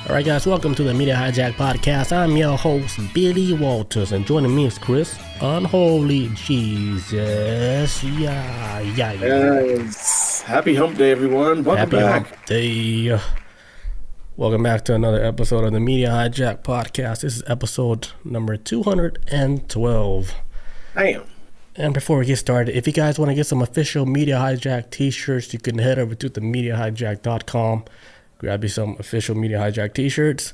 All right, guys, welcome to the Media Hijack Podcast. I'm your host, Billy Walters, and joining me is Chris. Unholy Jesus. Yes. Happy Hump Day, everyone. Welcome back. Hump Day. Welcome back to another episode of the Media Hijack Podcast. This is episode number 212. Damn. And before we get started, if you guys want to get some official Media Hijack t-shirts, you can head over to themediahijack.com. Grab you some official Media Hijack t-shirts.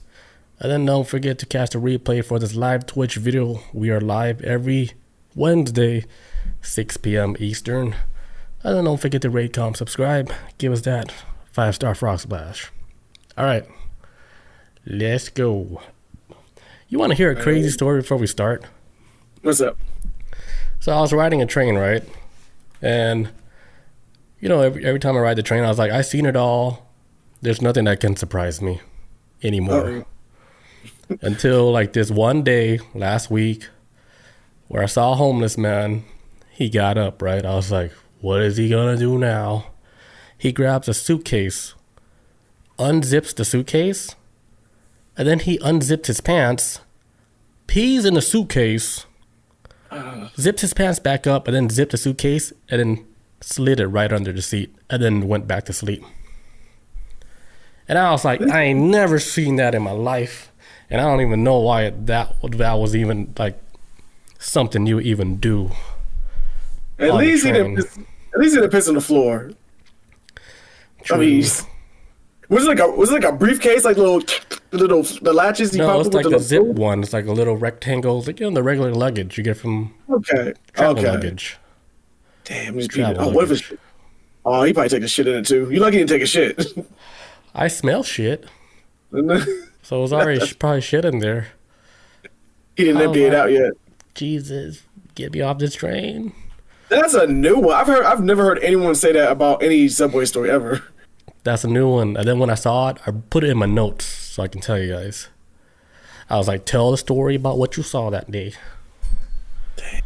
And then don't forget to cast a replay for this live Twitch video. We are live every Wednesday, 6 p.m. Eastern. And then don't forget to rate, comment, subscribe. Give us that 5-star frog splash. All right. Let's go. You want to hear a crazy story before we start? What's up? So I was riding a train, right? And, you know, every time I ride the train, I was like, I've seen it all. There's nothing that can surprise me anymore. Until like this one day last week where I saw a homeless man. He got up, right? I was like, what is he gonna do now? He grabs a suitcase, unzips the suitcase, and then he unzipped his pants, pees in the suitcase, zipped his pants back up, and then zipped the suitcase, and then slid it right under the seat, and then went back to sleep. And I was like, I ain't never seen that in my life. And I don't even know why that was even like something you even do. At least he didn't piss on the floor. True. I mean, was it like a briefcase, like the latches? No, it's like the zip one. It's like a little rectangle. It's like, you know, the regular luggage you get from travel luggage. Damn, he's peeing. Oh, what if it's? Oh, he probably take a shit in it too. You lucky he didn't take a shit. I smell shit. So it was already probably shit in there. He didn't empty it out yet. Jesus, get me off this train. That's a new one. I've never heard anyone say that about any subway story ever. That's a new one. And then when I saw it, I put it in my notes so I can tell you guys. I was like, tell the story about what you saw that day. Damn.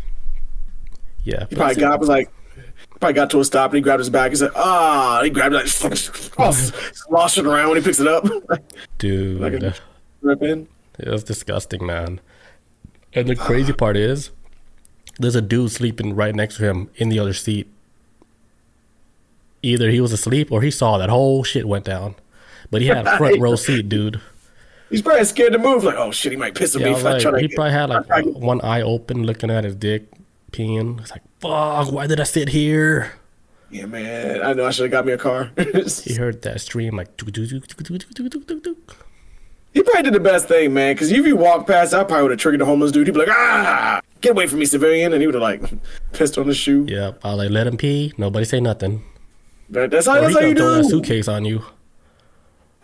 Yeah. He probably got to a stop and he grabbed his bag. He said, he grabbed it, slosh it around when he picks it up. Dude. Like rip in. It was disgusting, man. And the crazy part is, there's a dude sleeping right next to him in the other seat. Either he was asleep or he saw that whole shit went down. But he had a front row seat, dude. He's probably scared to move. Like, oh shit, he might piss on me. He probably had like one eye open looking at his dick, peeing. It's like, fuck, why did I sit here? Yeah, man. I know I should have got me a car. He heard that stream like... He probably did the best thing, man. Because if you walk past, I probably would have triggered the homeless dude. He'd be like, get away from me, civilian. And he would have like pissed on the shoe. Yep. I like, let him pee. Nobody say nothing. That's how you do. Throw that suitcase on you.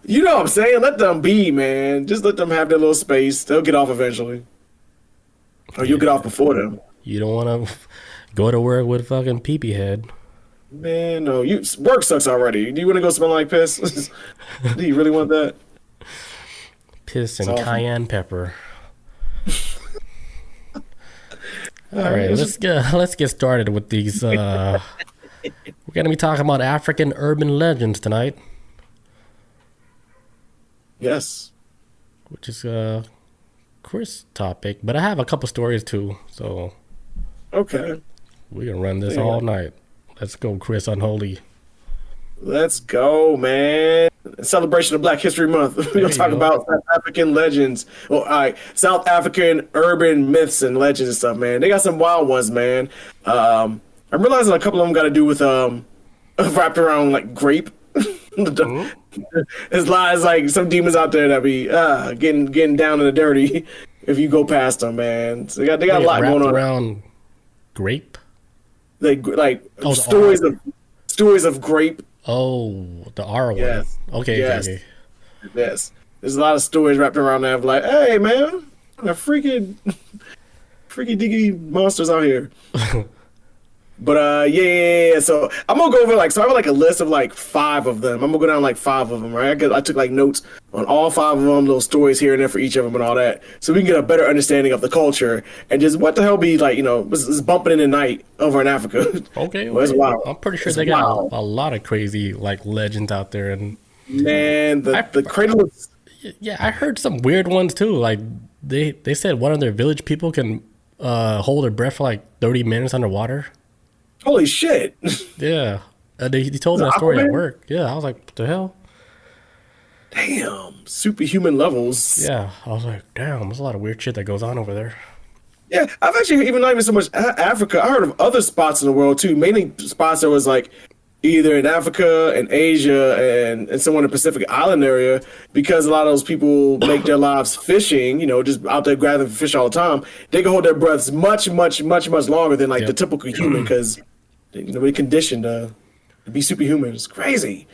You know what I'm saying? Let them be, man. Just let them have their little space. They'll get off eventually. Or you'll get off before them. You don't want to go to work with fucking pee-pee head. Man, no. Work sucks already. Do you want to go smell like piss? Do you really want that? Piss and cayenne pepper. All right, let's get started with these. We're going to be talking about African urban legends tonight. Yes. Which is Chris' topic, but I have a couple stories too, so okay, we can run this all night. Let's go, Chris Unholy. Let's go, man. Celebration of Black History Month. We're going to talk about South African legends. Well, all right, South African urban myths and legends and stuff, man. They got some wild ones, man. I'm realizing a couple of them got to do with wrapped around like grape. There's lies like some demons out there that be getting down in the dirty if you go past them, man. So they got a lot going on around grape. They like stories of grape. Oh, the R yes. one. Okay, yes. Okay. Yes. There's a lot of stories wrapped around that of like, hey man, the freaky diggy monsters out here. But yeah. So I'm gonna go over I have like a list of like 5 of them. I'm gonna go down like 5 of them, right? I took like notes on all 5 of them, little stories here and there for each of them and all that, so we can get a better understanding of the culture and just what the hell be like, is bumping in the night over in Africa. Okay, well, it's wild. I'm pretty sure they got a lot of crazy like legends out there, and man, the cradle of Yeah, I heard some weird ones too. Like they said one of their village people can hold their breath for like 30 minutes underwater. Holy shit! Yeah, they told Is me it that story at Aquaman? work. Yeah, I was like, what the hell? Damn, superhuman levels. Yeah, I was like, damn, there's a lot of weird shit that goes on over there. Yeah, I've actually even not even so much Africa. I heard of other spots in the world too. Mainly spots that was like either in Africa and Asia and somewhere in the Pacific Island area because a lot of those people make their lives fishing. You know, just out there grabbing fish all the time. They can hold their breaths much, much, much, much longer than like the Yep. typical human because they're conditioned to be superhuman. It's crazy.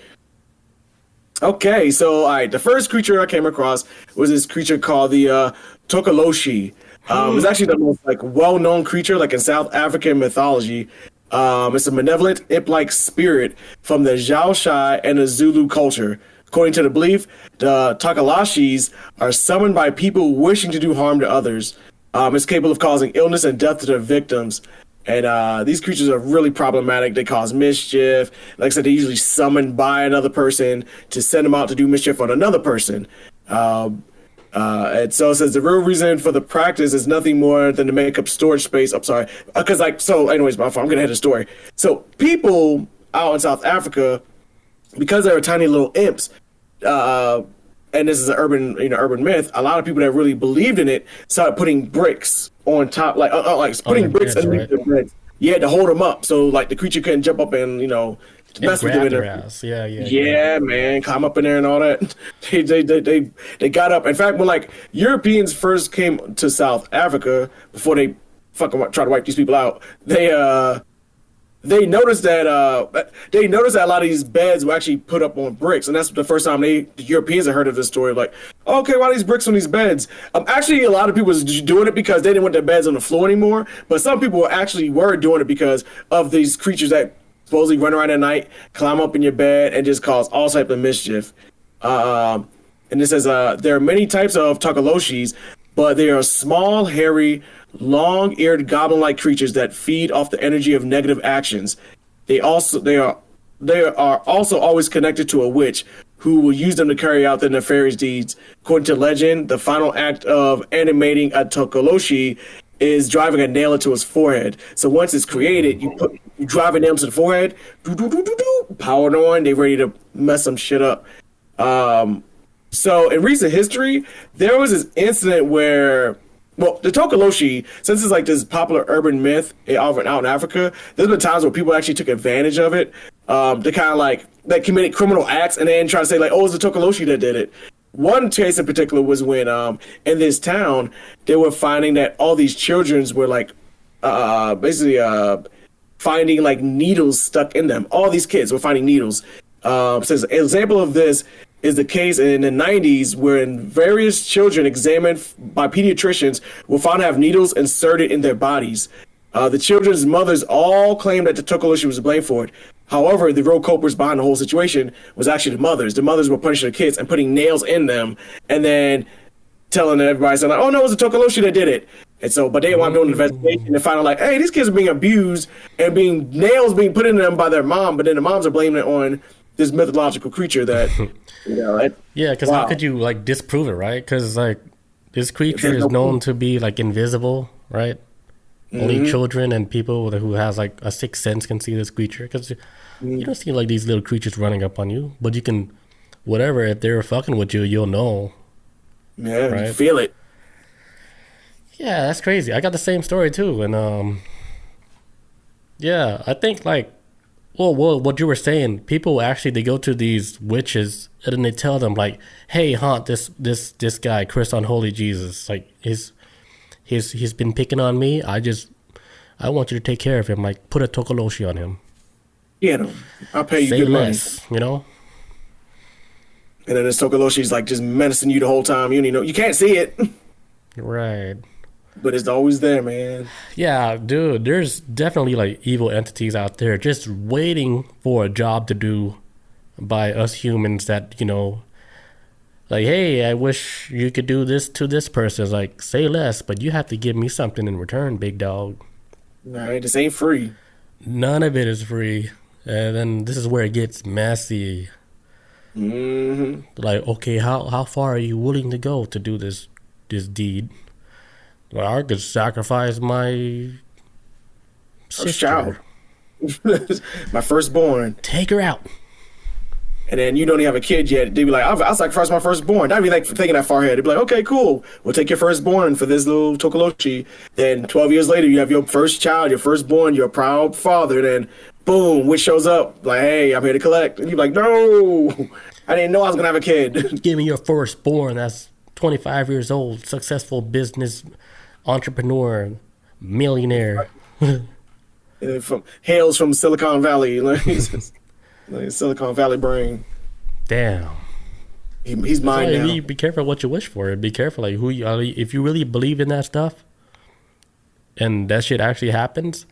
Okay, so all right, the first creature I came across was this creature called the Tokoloshe. It's actually the most like well-known creature, like in South African mythology. It's a malevolent imp-like spirit from the Xhosa and the Zulu culture. According to the belief, the Tokoloshes are summoned by people wishing to do harm to others. It's capable of causing illness and death to their victims. And these creatures are really problematic. They cause mischief. Like I said, they're usually summoned by another person to send them out to do mischief on another person. And so it says the real reason for the practice is nothing more than to make up storage space. I'm sorry. Because, anyways, my fault. I'm going to head the story. So people out in South Africa, because they were tiny little imps, and this is an urban myth, a lot of people that really believed in it started putting bricks on top, like putting bricks beds, underneath right? the beds. Yeah, to hold them up, so like the creature couldn't jump up and And mess with them. grab In their there. ass. Yeah, yeah, yeah. Yeah, man, climb up in there and all that. They got up. In fact, when like Europeans first came to South Africa, before they fucking try to wipe these people out, they noticed that a lot of these beds were actually put up on bricks, and that's the first time the Europeans had heard of this story. Like, okay, why are these bricks on these beds? Actually, a lot of people was doing it because they didn't want their beds on the floor anymore. But some people actually were doing it because of these creatures that supposedly run around at night, climb up in your bed, and just cause all type of mischief. And it says there are many types of Tokoloshes, but they are small, hairy, long-eared goblin-like creatures that feed off the energy of negative actions. They are also always connected to a witch who will use them to carry out their nefarious deeds. According to legend, the final act of animating a Tokoloshe is driving a nail into his forehead. So once it's created, you drive a nail into the forehead, powered on, they ready to mess some shit up. So in recent history, there was this incident where, well, the Tokoloshe, since it's like this popular urban myth out in Africa, there's been times where people actually took advantage of it. They kind of like that committed criminal acts and then try to say like, oh, it's the Tokoloshe that did it. One case in particular was when in this town they were finding that all these children were like basically finding like needles stuck in them. All these kids were finding needles. Says an example of this is the case in the 90s when various children examined by pediatricians were found to have needles inserted in their bodies. The children's mothers all claimed that the Tokoloshe was to blame for it. However, the real culprits behind the whole situation was actually the mothers. The mothers were punishing the kids and putting nails in them and then telling everybody, saying like, oh no, it was the Tokoloshe that did it. And so, but they wound up doing an investigation and found out like, hey, these kids are being abused and nails being put in them by their mom, but then the moms are blaming it on this mythological creature that, Yeah, because wow. how could you like disprove it, right? Because like this creature is known to be like invisible, right? Only children and people who has like a sixth sense can see this creature because you don't see like these little creatures running up on you, but you can, whatever, if they're fucking with you, you'll know. Yeah, right? you feel it. Yeah, that's crazy. I got the same story too, and yeah, I think like, well, what you were saying, people actually they go to these witches and then they tell them like, hey, haunt this guy, Chris Unholy Jesus, like he's been picking on me. I want you to take care of him. Like, put a Tokoloshe on him. Get him. I'll pay you Say good less, you know? And then this Tokoloshe's like just menacing you the whole time. You can't see it, Right. but it's always there, man. Yeah, dude, there's definitely like evil entities out there just waiting for a job to do by us humans that, like, hey, I wish you could do this to this person. It's like, say less, but you have to give me something in return, big dog. All right, this ain't free. None of it is free. And then this is where it gets messy. Mm-hmm. Like, okay, how far are you willing to go to do this deed? Well, I could sacrifice my First sister. child. My firstborn. Take her out. And then you don't even have a kid yet. They'd be like, I'll sacrifice my firstborn. Not even like thinking that far ahead. They'd be like, okay, cool. We'll take your firstborn for this little Tokoloshe. Then 12 years later, you have your first child, your firstborn, your proud father. Then boom, witch shows up. Like, hey, I'm here to collect. And you're like, no, I didn't know I was going to have a kid. Give me your firstborn. That's 25 years old, successful business entrepreneur, millionaire. Hails from Silicon Valley. Like Silicon Valley brain. Damn. He's mine now. Be careful what you wish for. Be careful, like who you. If you really believe in that stuff, and that shit actually happens,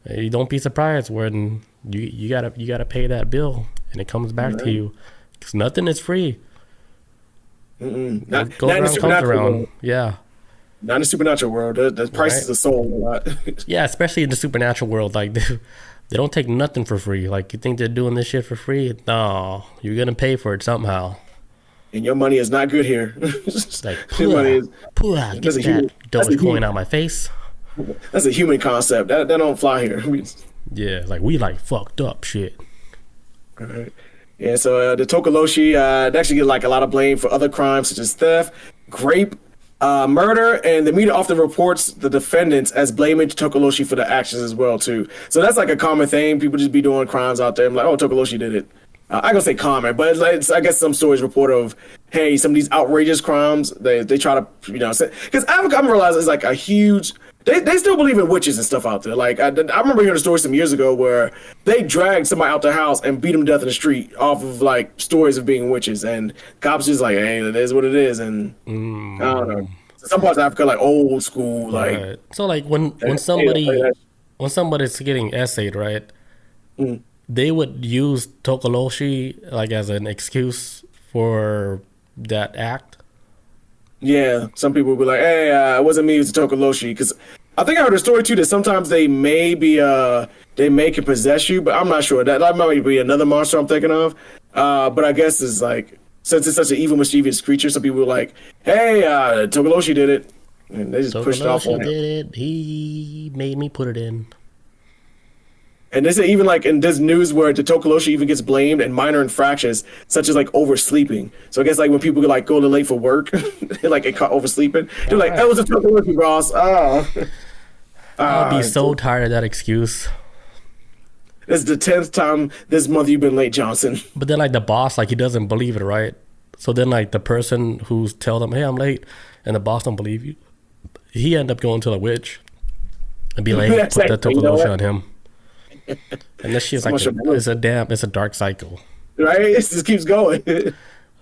you don't be surprised when you gotta pay that bill, and it comes back to you, because nothing is free. Not Goes in the around, comes around. world. Yeah. Not in the supernatural world. The prices are sold a lot. Yeah, especially in the supernatural world, like they don't take nothing for free. Like, you think they're doing this shit for free? No, you're gonna pay for it somehow. And your money is not good here. It's like, Your money is, get that Dogecoin out my face. that's a human concept. That don't fly here. Yeah, like we like fucked up shit. Right. Yeah, so the Tokoloshe they actually get like a lot of blame for other crimes such as theft, rape, murder, and the media often reports the defendants as blaming Tokoloshe for the actions as well too. So that's like a common thing. People just be doing crimes out there. I'm like, oh, Tokoloshe did it. I gonna say common, but I guess some stories report of, hey, some of these outrageous crimes they try to because Africa, I'm realizing is like a huge. They still believe in witches and stuff out there. Like I remember hearing a story some years ago where they dragged somebody out their house and beat them to death in the street off of like stories of being witches, and cops just like, hey, it is what it is, and I don't know. Some parts of Africa like old school, like Right. So like when somebody's getting essayed, right? They would use Tokoloshe like as an excuse for that act. yeah, some people will be like, hey, it wasn't me, it was Tokoloshe, because I think I heard a story too that sometimes they may can possess you, but I'm not sure. That might be another monster I'm thinking of. But I guess it's like, since it's such an evil, mischievous creature, some people were like, hey, Tokoloshe did it. And they just pushed it off on Tokoloshe him. did it. He made me put it in. And they say even like in this news where the Tokoloshe even gets blamed in minor infractions, such as like oversleeping. So I guess like when people like go late for work, they like get caught oversleeping. They're like, that was a Tokoloshe, boss. Oh. I'd be so tired of that excuse. This is the 10th time this month you've been late, Johnson. But then like the boss, like he doesn't believe it, right? So then like the person who's tell them, hey, I'm late, and the boss don't believe you, he end up going to the witch and be like, hey, That's put like, that you know Tokoloshe what? on him. And this shit's like it's a dark cycle. Right? It just keeps going. It's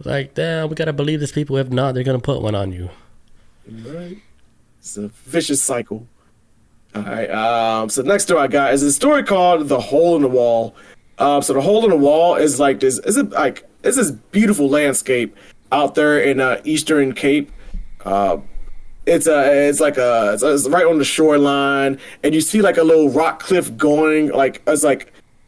like, damn, we gotta believe these people. If not, they're gonna put one on you. Right. It's a vicious cycle. All right. So the next story I got is a story called "The Hole in the Wall." So the hole in the wall is like this. It's this beautiful landscape out there in Eastern Cape. It's right on the shoreline, and you see like a little rock cliff going like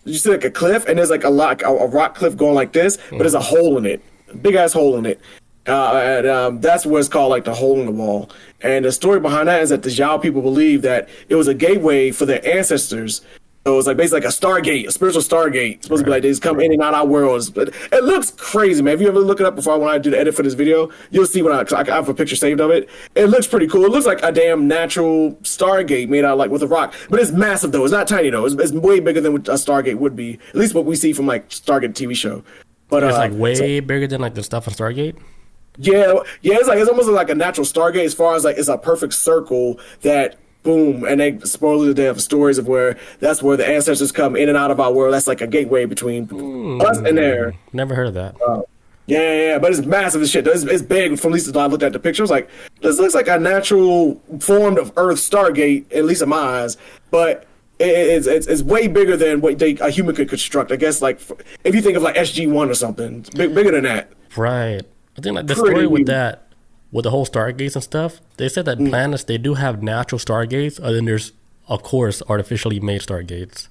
you see like a cliff, and there's like a rock cliff going like this, but there's a hole in it, big ass hole in it. That's what it's called, like the hole in the wall. And the story behind that is that the Yao people believe that it was a gateway for their ancestors. So it was like basically like a stargate, a spiritual stargate. It's supposed to be like they just come in and out our worlds. But it looks crazy, man. If you ever look it up before when I do the edit for this video, you'll see I have a picture saved of it. It looks pretty cool. It looks like a damn natural stargate made out like with a rock. But it's massive though. It's not tiny though. It's way bigger than what a stargate would be. At least what we see from like Stargate TV show. But It's like way bigger than like the stuff on Stargate. Yeah. It's almost like a natural Stargate as far as like it's a perfect circle that boom, and they supposedly they have stories of where that's where the ancestors come in and out of our world. That's like a gateway between us and there. Never heard of that. Yeah, but it's massive as shit. It's big. From at least I looked at the picture, I was like, this looks like a natural formed of Earth Stargate, at least in my eyes. But it's way bigger than what a human could construct. I guess like if you think of like SG-1 or something, it's bigger than that. Right. I think like the story with that, with the whole stargates and stuff, they said that planets, they do have natural stargates, and then there's, of course, artificially made stargates.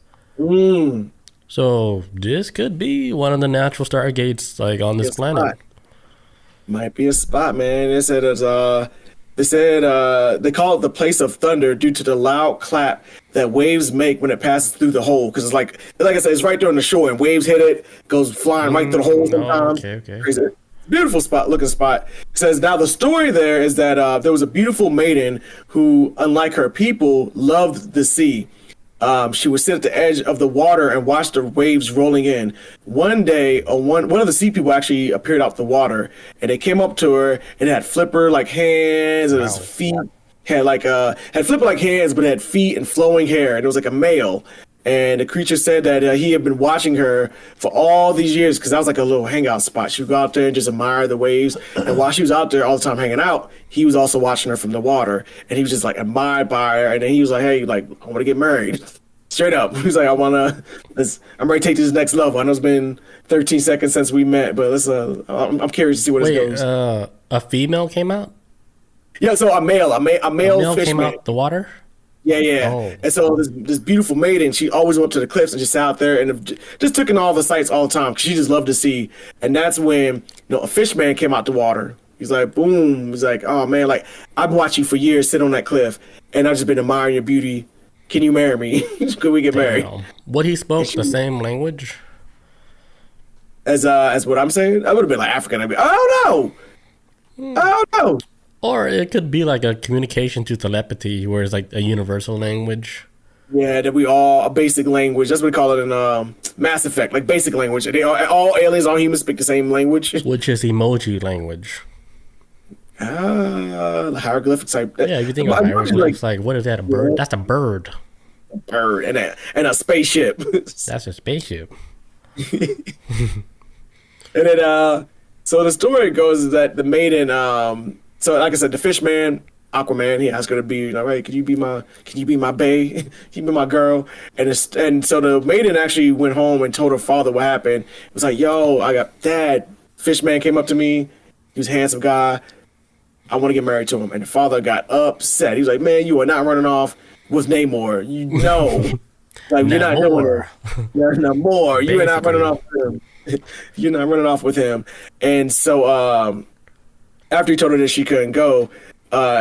So this could be one of the natural stargates like on this It's planet. spot. Might be a spot, man. They said they call it the place of thunder due to the loud clap that waves make when it passes through the hole. Because it's like I said, it's right there on the shore, and waves hit it, goes flying right through the hole sometimes. Okay. Crazy. Beautiful spot, looking spot. It says now the story there is that there was a beautiful maiden who, unlike her people, loved the sea. She would sit at the edge of the water and watch the waves rolling in. One day, one of the sea people actually appeared out the water, and they came up to her and had flipper like hands, and his feet had flipper like hands, but had feet and flowing hair, and it was like a male. And the creature said that he had been watching her for all these years because that was like a little hangout spot. She would go out there and just admire the waves. And while she was out there all the time hanging out, he was also watching her from the water. And he was just like admired by her. And then he was like, hey, like, I want to get married. Straight up. He was like, I'm ready to take this next level. I know it's been 13 seconds since we met, but I'm curious to see where this goes. A female came out? Yeah, so a male fish came man. out the water? Yeah. Oh. And so this beautiful maiden, she always went to the cliffs and just sat out there and just took in all the sights all the time because she just loved to see. And that's when a fish man came out the water. He's like, boom. He's like, oh man, like I've watched you for years sit on that cliff, and I've just been admiring your beauty. Can you marry me? Could we get married? What he spoke the same language as what I'm saying? I would have been like African. I'd be, I don't know. Or it could be like a communication to telepathy, where it's like a universal language. Yeah, that we all a basic language. That's what we call it in Mass Effect, like basic language. They all aliens, all humans speak the same language, which is emoji language. Hieroglyphic type. Yeah, if you think of hieroglyphs, like what is that? A bird? Yeah. That's a bird. A bird and a spaceship. That's a spaceship. And then so the story goes that the maiden so like I said, the fish man, Aquaman, he asked her to be like, hey, can you be my bae? Can you be my girl? And so the maiden actually went home and told her father what happened. It was like, yo, I got dad, fish man came up to me. He was a handsome guy. I want to get married to him. And the father got upset. He was like, man, you are not running off with Namor. You know. Like you're not doing it. There's no more. You are not running off with him. You're not running off with him. And so after he told her that she couldn't go,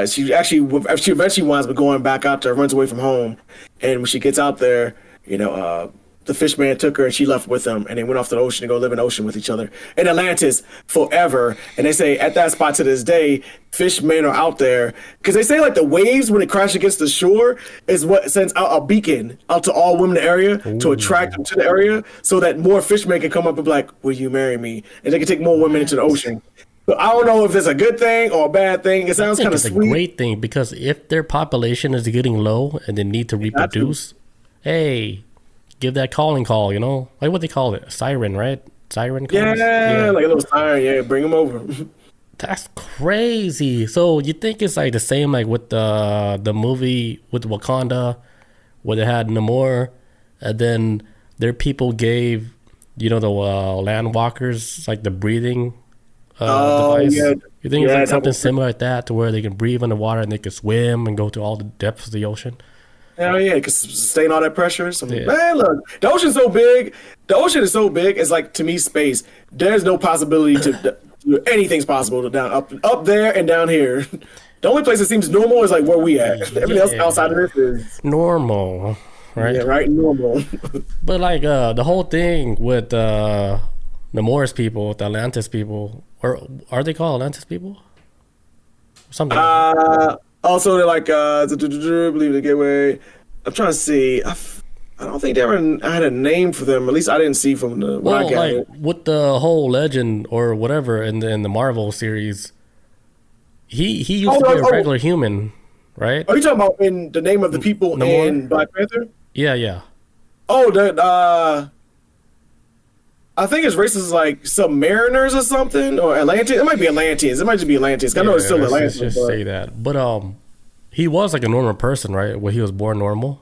she eventually winds up going back out there, runs away from home. And when she gets out there, the fish man took her and she left with him, and they went off to the ocean to go live in the ocean with each other in Atlantis forever. And they say at that spot to this day, fishmen are out there because they say like the waves when it crashes against the shore is what sends out a beacon out to all women in the area to attract them to the area so that more fishmen can come up and be like, will you marry me? And they can take more women into the ocean. So I don't know if it's a good thing or a bad thing. It sounds kind of sweet. It's a great thing because if their population is getting low and they need to reproduce, hey, give that calling call, like what they call it, siren, right? Siren calls? Yeah, like a little siren. Yeah, bring them over. That's crazy. So you think it's like the same like with the movie with Wakanda where they had Namor and then their people gave the land walkers like the breathing device? Yeah. You think it's like something similar like that to where they can breathe underwater and they can swim and go to all the depths of the ocean? Hell yeah, because sustain all that pressure. So, man, look, the ocean's so big. The ocean is so big. It's like, to me, space. There's no possibility to anything's possible down up there and down here. The only place that seems normal is like where we at. Everything else outside of this is normal, right? Yeah, right, normal. But like the whole thing with the Morris people, the Atlantis people, or are they called Atlantis people? Something. Also, they're like, believe the gateway. I'm trying to see. I don't think they ever had a name for them. At least I didn't see from the. Well, like with the whole legend or whatever in the Marvel series, he used to be a regular human, right? Are you talking about in the name of the people in Black Panther? Yeah. Oh, that I think his race is like Submariners or something, or Atlanteans. It might be Atlanteans. It might just be Atlanteans. I know it's still Atlanteans. Just say that. But he was like a normal person, right? Where he was born normal.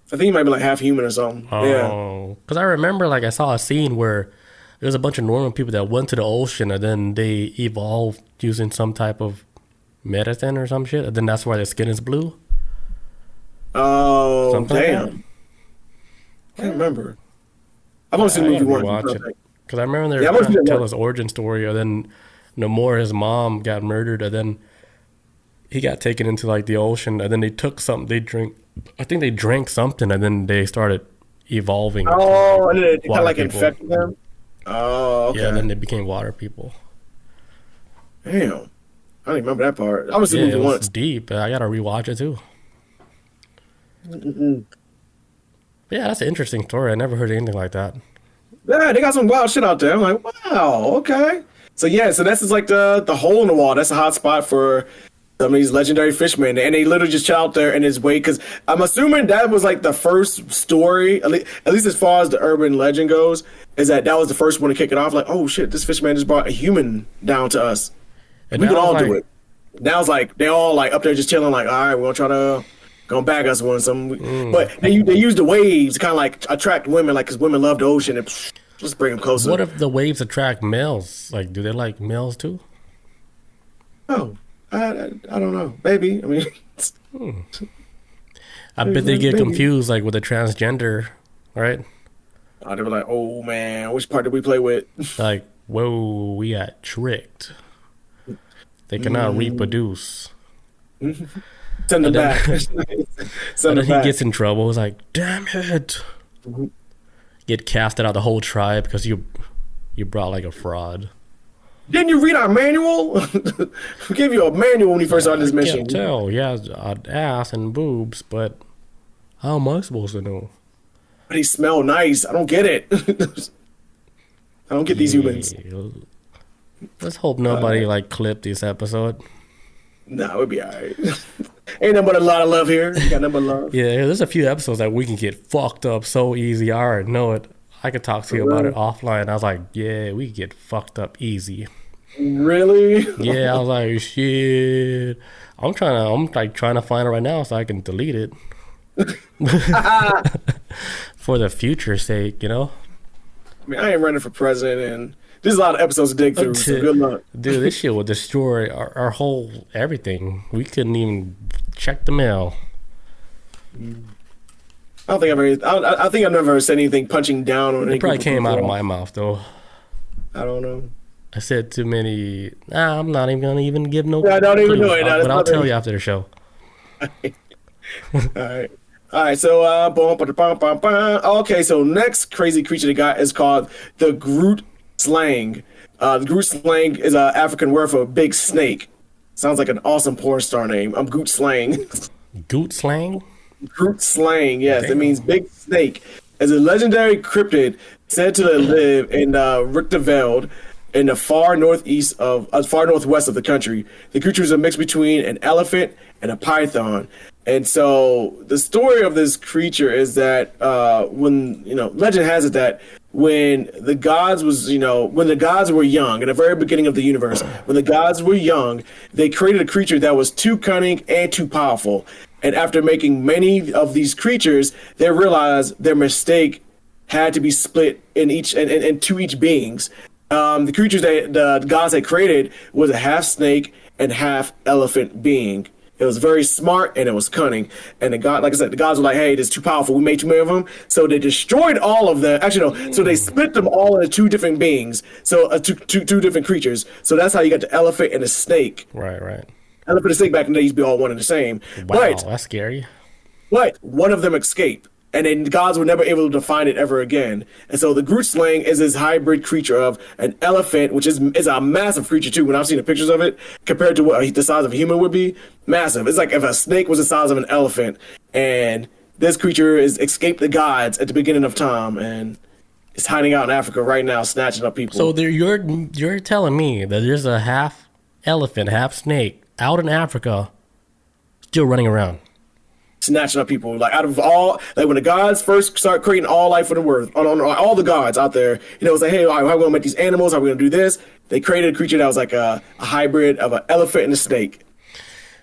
I think he might be like half human or something. Yeah. Because I remember like I saw a scene where there was a bunch of normal people that went to the ocean and then they evolved using some type of medicine or some shit. And then that's why their skin is blue. Oh, something damn. Like I can't remember. I've only seen the I movie gotta once. rewatch it because I remember they Yeah, were I've only trying seen to it tell once. his origin story, and then Namor, his mom, got murdered, and then he got taken into like the ocean, and then they took something. They drink. I think they drank something, and then they started evolving into Oh, and then it kind of water like people. infected them. Oh, Yeah, and then okay. they became water people. Damn, I don't even remember that part. I only seen Yeah, the it movie was once. deep. I gotta rewatch it too. Yeah, that's an interesting story. I never heard anything like that. Yeah, they got some wild shit out there. I'm like, wow, okay. So yeah, so that's just like the hole in the wall. That's a hot spot for some of these legendary fishmen, and they literally just chill out there in his wake. Because I'm assuming that was like the first story, at least as far as the urban legend goes, is that was the first one to kick it off. Like, oh shit, this fishman just brought a human down to us. And We now can it's all do like, it. Now it's like they all like up there just chilling. Like, all right, we're gonna try to go back us one. But they use the waves to kind of like attract women, like because women love the ocean and just bring them closer. what if the waves attract males? Like, do they like males too? Oh, I don't know. Maybe. I mean, I bet they get maybe. confused, like with a transgender, right? They were like, oh man, which part did we play with? Like, whoa, we got tricked. They cannot reproduce. Send And them then, back. and Send then them he back. gets in trouble. It's like, damn it. Get casted out the whole tribe because you brought like a fraud. Didn't you read our manual? We gave you a manual when you first started this I mission. can't tell. He has an ass and boobs, but how am I supposed to know? But he smell nice. I don't get it. I don't get these humans. Yeah. Let's hope nobody like clipped this episode. Nah, we'll be alright. Ain't nothing but a lot of love here. You got nothing but love. Yeah, there's a few episodes that we can get fucked up so easy. I already know it. I could talk to you about it offline. I was like, yeah, we can get fucked up easy. Really? Yeah, I was like, shit. I'm trying to find it right now so I can delete it. For the future's sake, you know? I mean, I ain't running for president, and there's a lot of episodes to dig through, so good luck. Dude, this shit will destroy our whole everything. We couldn't even check the mail. I think I've never said anything punching down on any It probably group came out of before. my mouth, though. I don't know. I said too many. Nah, I'm not even going to even give no Yeah, I don't even clues. know it. But I'll tell you after the show. All right. So, boom, ba-da-bum, bum, bum. Okay. So, next crazy creature they got is called the Groot Slang. The Groot Slang is an African word for big snake. Sounds like an awesome porn star name. I'm Groot Slang. Goot slang? Groot Slang, yes, it Damn. means big snake. Is a legendary cryptid said to live in Richterveld in the far northwest of the country. The creature is a mix between an elephant and a python. And so the story of this creature is that legend has it that when the gods were young, in the very beginning of the universe, when the gods were young, they created a creature that was too cunning and too powerful. And after making many of these creatures, they realized their mistake had to be split into each beings. The creatures that the gods had created was a half snake and half elephant being. It was very smart and it was cunning. And the gods were like, "Hey, this is too powerful. We made too many of them." So they destroyed all of them. Actually, no. So they split them all into two different beings. So two different creatures. So that's how you got the elephant and the snake. Right. Elephant and snake back in the day used to be all one and the same. Wow, that's scary. But one of them escaped, and then the gods were never able to find it ever again. And so the Groot Slang is this hybrid creature of an elephant, which is a massive creature too. When I've seen the pictures of it, compared to what the size of a human would be, massive. It's like if a snake was the size of an elephant. And this creature is escaped the gods at the beginning of time, and it's hiding out in Africa right now, snatching up people. So you're telling me that there's a half elephant, half snake out in Africa still running around? Snatching up people, like out of all, like when the gods first start creating all life on the earth, on all the gods out there, it's like, hey, all right, how are we gonna make these animals? How are we gonna do this? They created a creature that was like a hybrid of an elephant and a snake,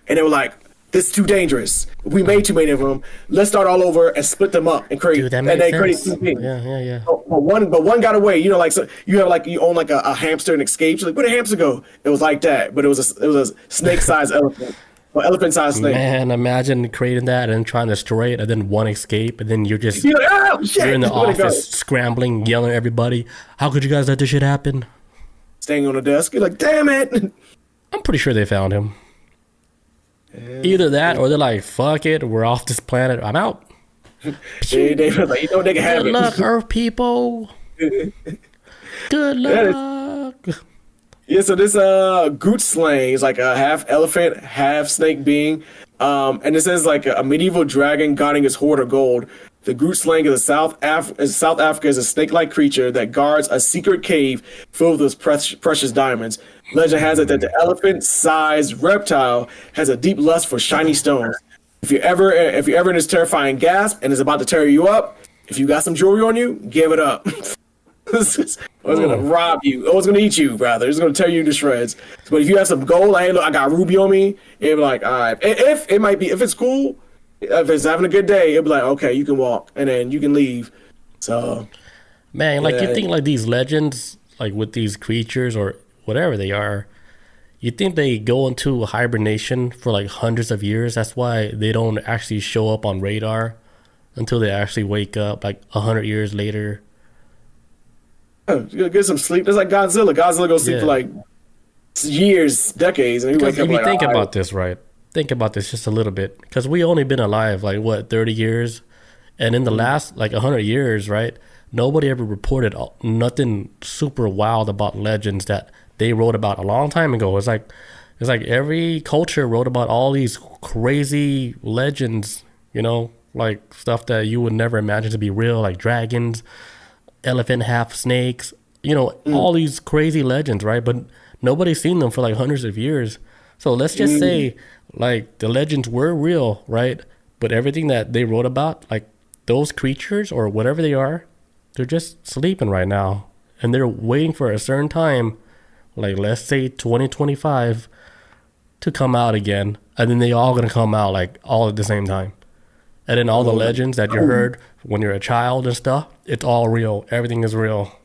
and they were like, this is too dangerous. We made too many of them. Let's start all over and split them up and create. Dude, that and makes they sense. created two things. Yeah. But one got away. Like, so you own like a hamster and escapes. You're like, where'd the hamster go? It was like that, but it was a snake-sized elephant. Or elephant-sized snake. Man, imagine creating that and trying to destroy it, and then one escape, and then you're just You're like, oh, shit. you're in the Where'd it go? office scrambling, yelling at everybody. How could you guys let this shit happen? Staying on the desk. You're like, damn it. I'm pretty sure they found him. Either that, or they're like, fuck it, we're off this planet. I'm out. They were like, they can have Good it. luck, Earth people. Good luck. Yeah, so this goot slang is like a half elephant, half snake being. And it says like a medieval dragon guarding its hoard of gold. The goot slang is South Africa is a snake-like creature that guards a secret cave filled with precious diamonds. Legend has it that the elephant-sized reptile has a deep lust for shiny stones. If you're ever in this terrifying gasp and is about to tear you up, if you got some jewelry on you, give it up. It's gonna rob you. Oh, it's gonna eat you, rather. It's gonna tear you to shreds. But if you have some gold, like, hey, look, I got ruby on me. It'll be like, all right. If it's cool, if it's having a good day, it'll be like, okay, you can walk, and then you can leave. So, Man, like you think like these legends, like with these creatures or whatever they are, you think they go into hibernation for like hundreds of years? That's why they don't actually show up on radar until they actually wake up like 100 years later. you get some sleep. It's like Godzilla. Godzilla goes sleep for like years, decades, and he Because wake up if you like, think all about right. this, right? Think about this just a little bit. Because we only been alive like what 30 years, and in the last like 100 years, right? Nobody ever reported nothing super wild about legends that they wrote about a long time ago. It's like every culture wrote about all these crazy legends, you know, like stuff that you would never imagine to be real, like dragons, elephant half snakes, you know, all these crazy legends, right? But nobody's seen them for like hundreds of years. So let's just say like the legends were real, right? But everything that they wrote about, like those creatures or whatever they are, they're just sleeping right now, and they're waiting for a certain time, like let's say 2025, to come out again, and then they all gonna come out like all at the same time. And then all the legends that you heard when you're a child and stuff, it's all real. Everything is real.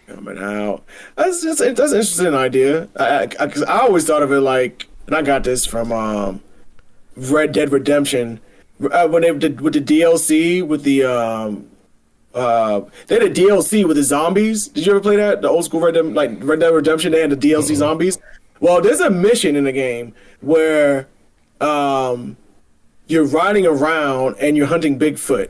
Coming out. That's an interesting idea. Because I always thought of it like, and I got this from Red Dead Redemption when they did with the DLC with the they had a DLC with the zombies. Did you ever play that? The old school Red Dead Redemption. They had the DLC zombies. Well, there's a mission in the game where you're riding around and you're hunting Bigfoot.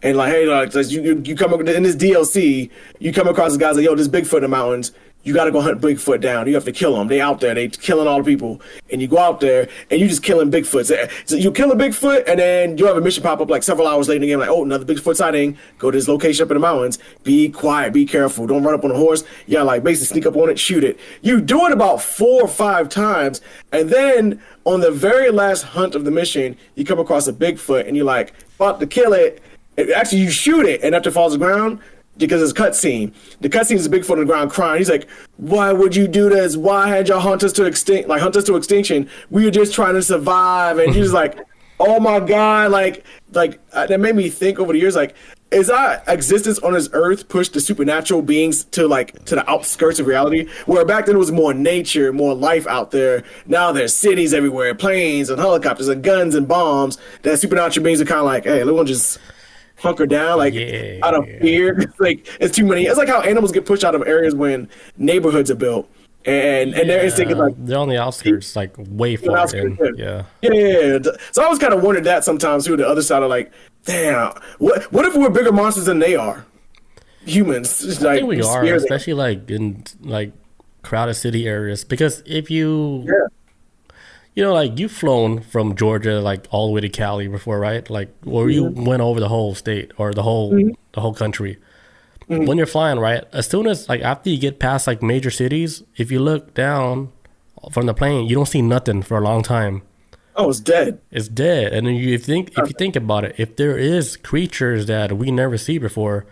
And like, hey, like you come in this DLC, you come across this guy's like, yo, there's Bigfoot in the mountains. You got to go hunt Bigfoot down. You have to kill them. They out there. They killing all the people. And you go out there and you just killing Bigfoot. So you kill a Bigfoot and then you have a mission pop up like several hours later in the game. Like, oh, another Bigfoot sighting. Go to this location up in the mountains. Be quiet. Be careful. Don't run up on a horse. Yeah, like basically sneak up on it, shoot it. You do it about 4 or 5 times. And then on the very last hunt of the mission, you come across a Bigfoot and you're like, about to kill it. Actually, you shoot it and after it falls to the ground, because it's a cutscene. The cutscene is a Bigfoot on the ground crying. He's like, "Why would you do this? Why had y'all hunt us to extinction? We were just trying to survive." And he's like, "Oh my god!" Like that made me think over the years. Like, is our existence on this earth pushed the supernatural beings to the outskirts of reality? Where back then it was more nature, more life out there. Now there's cities everywhere, planes and helicopters and guns and bombs. That supernatural beings are kind of like, "Hey, let's just hunker down, like out of fear." It's like it's too many. It's like how animals get pushed out of areas when neighborhoods are built, and their instinct is like they're on the outskirts, like way far in. Yeah. So I always kind of wondered that sometimes too. The other side of like, damn, what if we're bigger monsters than they are? Humans, I think we are, especially like in like crowded city areas. Because if you you know, like you've flown from Georgia like all the way to Cali before, right? Like, or you went over the whole state or the whole country. When you're flying, right? As soon as like after you get past like major cities, if you look down from the plane, you don't see nothing for a long time. Oh, it's dead. It's dead. And then if you think about it, if there is creatures that we never see before,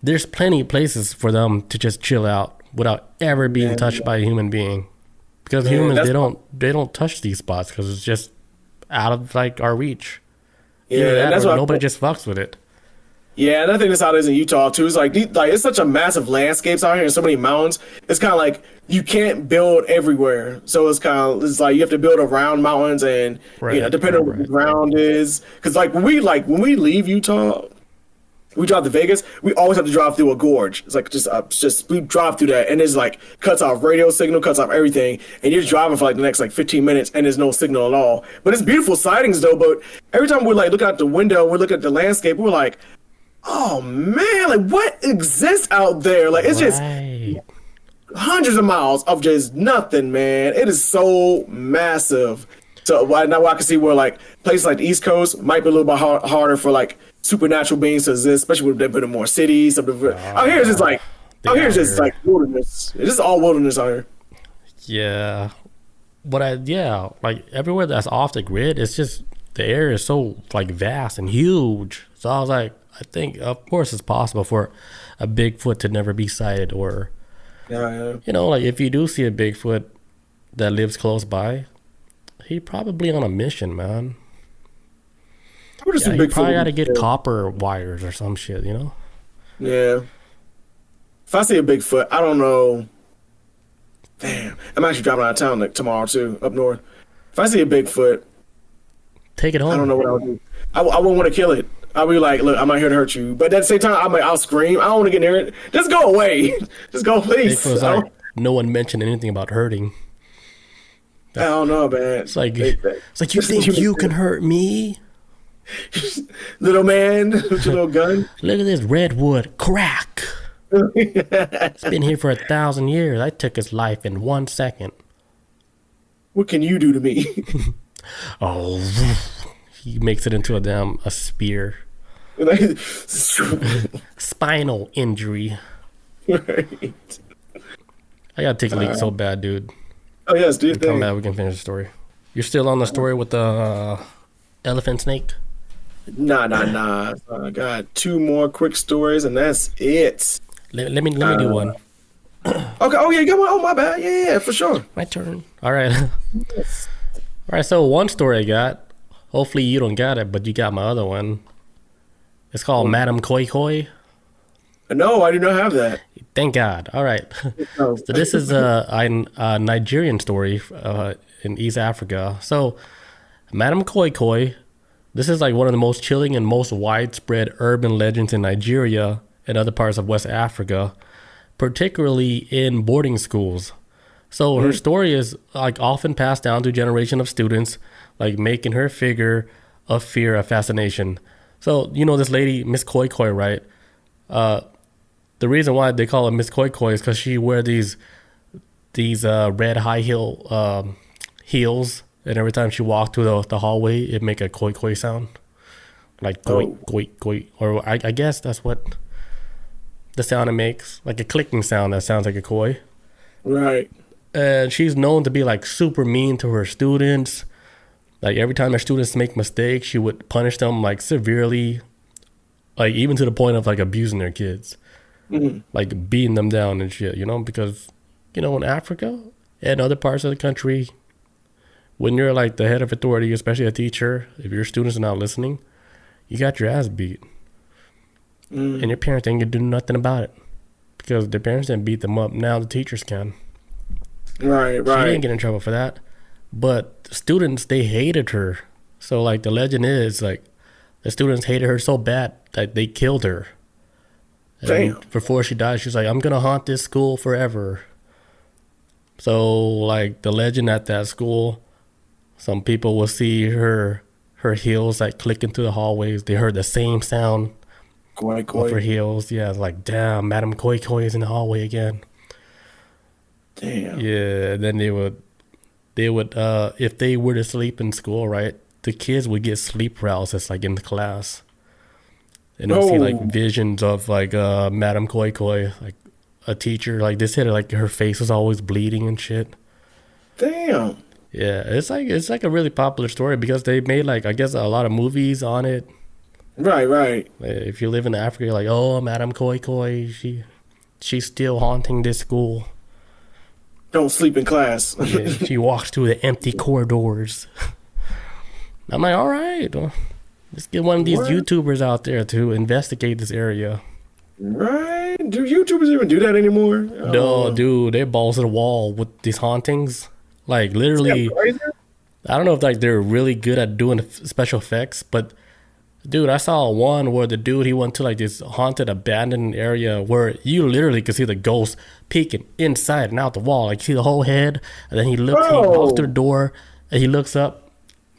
there's plenty of places for them to just chill out without ever being touched by a human being. Because humans, they don't touch these spots because it's just out of like our reach. Yeah, that's why nobody just fucks with it. Yeah, and I think that's how it is in Utah too. It's like it's such a massive landscapes out here and so many mountains. It's kind of like you can't build everywhere, so it's like you have to build around mountains, and depending on what the ground is. Because when we leave Utah, we drive to Vegas, we always have to drive through a gorge. It's like just we drive through that, and it's like cuts off radio signal, cuts off everything, and you're driving for like the next 15 minutes, and there's no signal at all. But it's beautiful sightings though. But every time we're looking out the window, we're looking at the landscape, we're like, oh man, what exists out there? It's just hundreds of miles of just nothing, man. It is so massive. So now I can see where places like the East Coast might be a little bit harder for supernatural beings to exist, especially with a bit of more cities. Out here it's just wilderness. It's just all wilderness out here. Yeah, but everywhere that's off the grid, it's just the area is so vast and huge. So I was like, I think of course it's possible for a Bigfoot to never be sighted, or if you do see a Bigfoot that lives close by, he probably on a mission, man. You probably got to get copper wires or some shit, Yeah. If I see a Bigfoot, I don't know. Damn, I'm actually driving out of town tomorrow too, up north. If I see a Bigfoot, take it home. I don't know what I'll do. I wouldn't want to kill it. I'll be like, look, I'm not here to hurt you, but at the same time, I'll scream. I don't want to get near it. Just go away. Just go, please. No one mentioned anything about hurting. I don't know, man. It's like you think you can hurt me? Little man with your little gun. Look at this redwood crack. It's been here for 1,000 years. I took his life in 1 second. What can you do to me? Oh, he makes it into a spear. Spinal injury. Right. I gotta take a leak so bad, dude. Oh yes, dude. Come back, we can finish the story. You're still on the story with the elephant snake? Nah. I got 2 more quick stories, and that's it. Let me do one. Okay. Oh yeah, you got one. Oh my bad. Yeah, for sure. My turn. All right. All right. So one story I got. Hopefully you don't got it, but you got my other one. It's called Madam Koi Koi. No, I do not have that. Thank God. All right. So this is a Nigerian story in East Africa. So Madam Koi Koi, this is one of the most chilling and most widespread urban legends in Nigeria and other parts of West Africa, particularly in boarding schools. So her story is often passed down to a generation of students, making her figure of fear a fascination. So this lady, Miss Koi Koi, right? The reason why they call her Miss Koi Koi is because she wear these red high heel heels, and every time she walked through the hallway, it make a koi koi sound, koi koi koi, or I guess that's what the sound it makes, a clicking sound that sounds like a koi. Right. And she's known to be super mean to her students. Every time her students make mistakes, she would punish them severely, even to the point of abusing their kids, beating them down and shit. Because in Africa and other parts of the country, when you're the head of authority, especially a teacher, if your students are not listening, you got your ass beat. And your parents ain't do nothing about it because their parents didn't beat them up. Now the teachers can. Right. She didn't get in trouble for that. But the students, they hated her. So the legend is the students hated her so bad that they killed her. And damn. Before she died, she was I'm going to haunt this school forever. So the legend at that school, some people will see her heels clicking through the hallways. They heard the same sound Koi Koi. of her heels. Yeah, it's damn, Madam Koi Koi is in the hallway again. Damn. Yeah, then they would if they were to sleep in school, right, the kids would get sleep paralysis in the class, and they'll see visions of Madam Koi Koi, a teacher this hit her her face was always bleeding and shit. Damn. Yeah, it's a really popular story because they made I guess a lot of movies on it. Right. If you live in Africa, you're oh, Madam Koi Koi, she's still haunting this school. Don't sleep in class. Yeah, she walks through the empty corridors. I'm all right. Let's get one of these What? YouTubers out there to investigate this area. Right? Do YouTubers even do that anymore? No, dude, they balls to the wall with these hauntings. Like Is that literally, crazy? I don't know if like they're really good at doing special effects, but dude, I saw one where the dude he went to like this haunted abandoned area where you literally could see the ghost peeking inside and out the wall. Like you see the whole head, and then he walks through the door, and he looks up,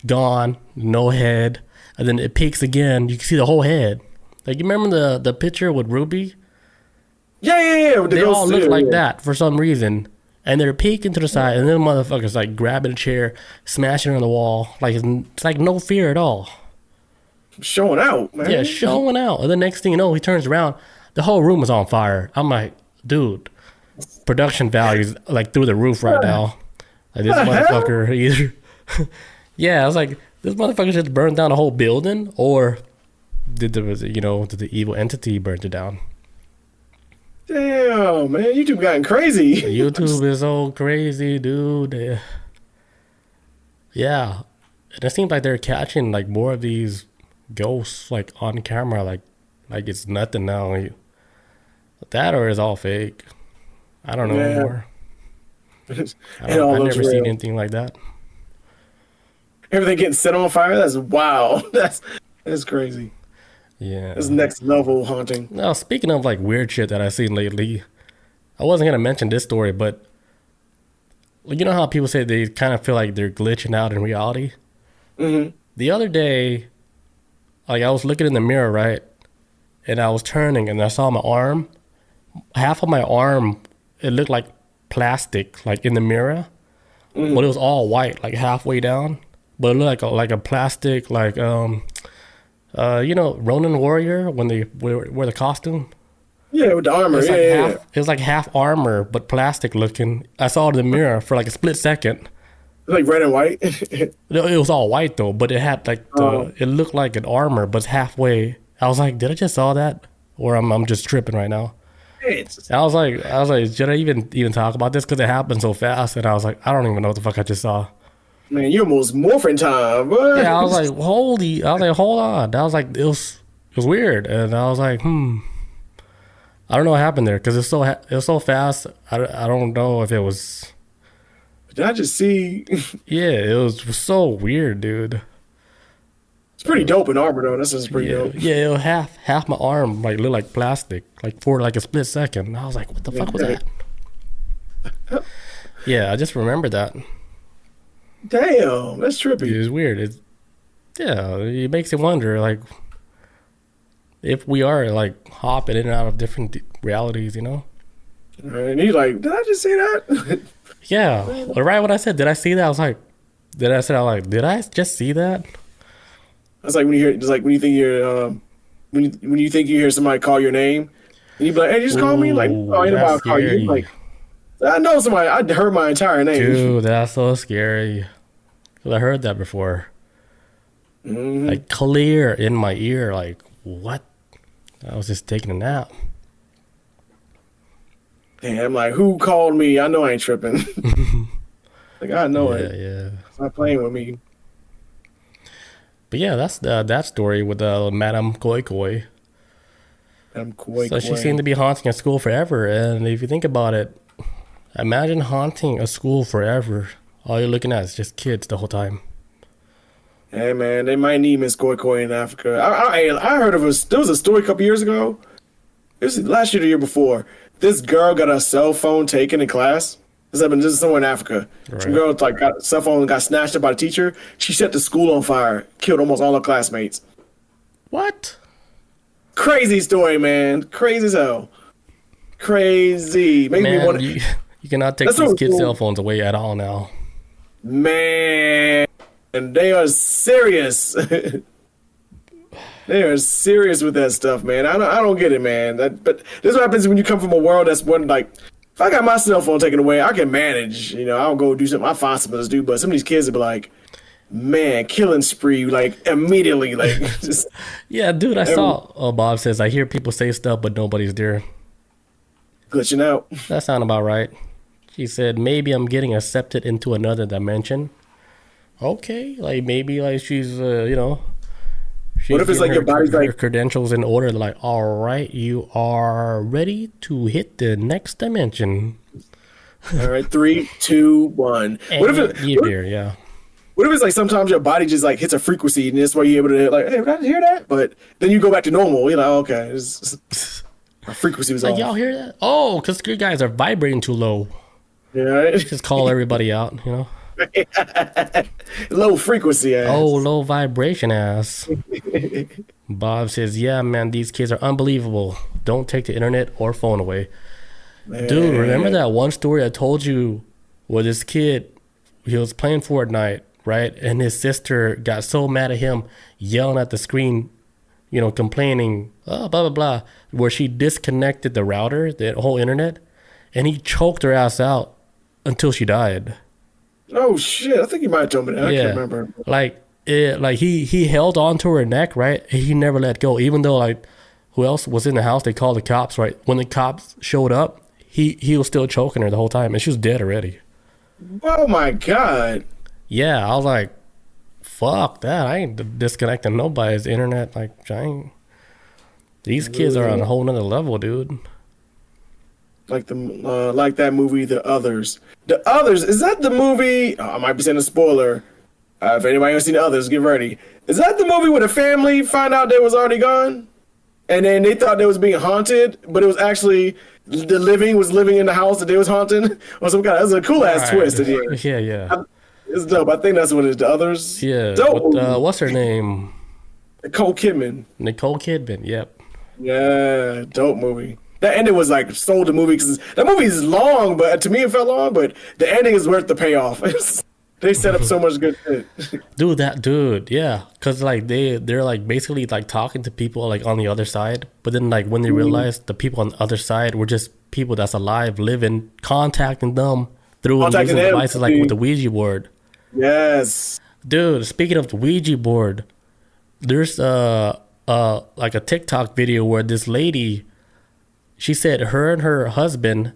gone, no head, and then it peeks again. You can see the whole head. Like you remember the picture with Ruby? Yeah. They all look like that for some reason. And they're peeking to the side, and then the motherfuckers like grabbing a chair, smashing it on the wall. Like it's like no fear at all. Showing out, man. Yeah, showing out. And the next thing you know, he turns around, the whole room is on fire. I'm like, dude, production values like through the roof right now. Like this motherfucker either. Yeah, I was like, this motherfucker just burned down the whole building, or did the evil entity burn it down? Damn, man, YouTube gotten crazy. YouTube is so crazy, dude. Yeah, and it seems like they're catching like more of these ghosts like on camera, like it's nothing now. Like, that or is all fake. I don't know anymore. I've never seen anything like that. Everything getting set on fire. That's wow. That's crazy. Yeah, it's next level haunting. Now, speaking of like weird shit that I've seen lately, I wasn't gonna mention this story, but you know how people say they kind of feel like they're glitching out in reality. Mm-hmm. The other day, like I was looking in the mirror, right, and I was turning, and I saw my arm. Half of my arm, it looked like plastic, like in the mirror, but it was all white, like halfway down. But it looked like a plastic, like Ronin Warrior when they wear the costume. Yeah, with the armor. It was like half armor, but plastic looking. I saw it in the mirror for like a split second. Like red and white. It was all white though, but it had like it looked like an armor, but it's halfway. I was like, did I just saw that, or I'm just tripping right now? I was like, should I even talk about this, because it happened so fast? And I was like, I don't even know what the fuck I just saw. Man, you almost morphin' time. What? Yeah, I was like, hold on. I was like, it was weird, and I was like, I don't know what happened there, because it was so fast. I don't know if it was. Did I just see? Yeah, it was so weird, dude. It's pretty dope in armor though. This is pretty dope. Yeah, it was half my arm like looked like plastic, like for like a split second. I was like, what the fuck was that? Yeah, I just remembered that. Damn, that's trippy. It was weird. It makes you wonder, like, if we are like hopping in and out of different realities, you know? And he's like, did I just see that? Yeah. Well, right when I said, did I see that? I was like, did I just see that? That's like when you hear, just like when you think you're, when you think you hear somebody call your name, and you be like, hey, just call me. Like, oh, ain't nobody call you. Like, I know somebody. I heard my entire name. Dude, that's so scary. Cause I heard that before. Mm-hmm. Like clear in my ear. Like, what? I was just taking a nap. Damn, like, who called me? I know I ain't tripping. Like, I know it. Yeah. Stop playing with me. But yeah, that's that story with Madame Koi Koi. So she seemed to be haunting a school forever. And if you think about it, imagine haunting a school forever. All you're looking at is just kids the whole time. Hey man, they might need Miss Koi Koi in Africa. I heard of there was a story a couple years ago. It was last year or the year before. This girl got her cell phone taken in class. This is somewhere in Africa. Right. Some girl like got a cell phone and got snatched up by the teacher. She set the school on fire, killed almost all her classmates. What? Crazy story, man. Crazy as hell. Crazy. You cannot take these kids' cell phones away at all now. Man, and they are serious. They are serious with that stuff, man. I don't get it, man. But this is what happens when you come from a world that's one like. If I got my cell phone taken away, I can manage. You know, I'll go do something. I'll find something to do. But some of these kids will be like, man, killing spree, like immediately, like just. Yeah, dude, I saw. Bob says I hear people say stuff, but nobody's there. Glitching out. That sounds about right. She said maybe I'm getting accepted into another dimension. Okay, like maybe like she's What if it's like your body's her like, credentials in order? Like, all right, you are ready to hit the next dimension. all right, 3, 2, 1. What if Yeah. what if it's like sometimes your body just like hits a frequency and that's why you're able to like, hey, did I hear that? But then you go back to normal. You're like, oh, okay, my frequency was Like, off. y'all hear that? Oh, because you guys are vibrating too low. Yeah, right? Just call everybody out, you know? Low frequency ass. Oh, low vibration ass. Bob says, yeah, man, these kids are unbelievable. Don't take the internet or phone away. Man. Dude, remember that one story I told you where this kid, he was playing Fortnite, right? And his sister got so mad at him, yelling at the screen, you know, complaining, oh, blah, blah, blah, where she disconnected the router, the whole internet, and he choked her ass out until she died. Oh shit! I think you might have told me that. I can't remember. Like he held on to her neck, right? He never let go, even though like who else was in the house? They called the cops, right? When the cops showed up, he was still choking her the whole time, and she was dead already. Oh my god! Yeah, I was like, fuck that! I ain't disconnecting nobody's internet. Like, these kids are on a whole nother level, dude. Like like that movie, The Others. The Others, is that the movie? Oh, I might be saying a spoiler. If anybody has seen The Others, get ready. Is that the movie where the family find out they was already gone, and then they thought they was being haunted, but it was actually the living was living in the house that they was haunting, or some kind? That's a cool ass twist. Yeah. It's dope. I think that's what it is. The Others. Yeah. Dope. What's her name? Nicole Kidman. Yep. Yeah, dope movie. That ending was like sold the movie because that movie is long, but to me it felt long. But the ending is worth the payoff. They set up so much good shit. Dude, yeah, because like they're like basically like talking to people like on the other side, but then like when they realize the people on the other side were just people that's alive, living, contacting them through using devices like with the Ouija board. Yes, dude. Speaking of the Ouija board, there's like a TikTok video where this lady. She said her and her husband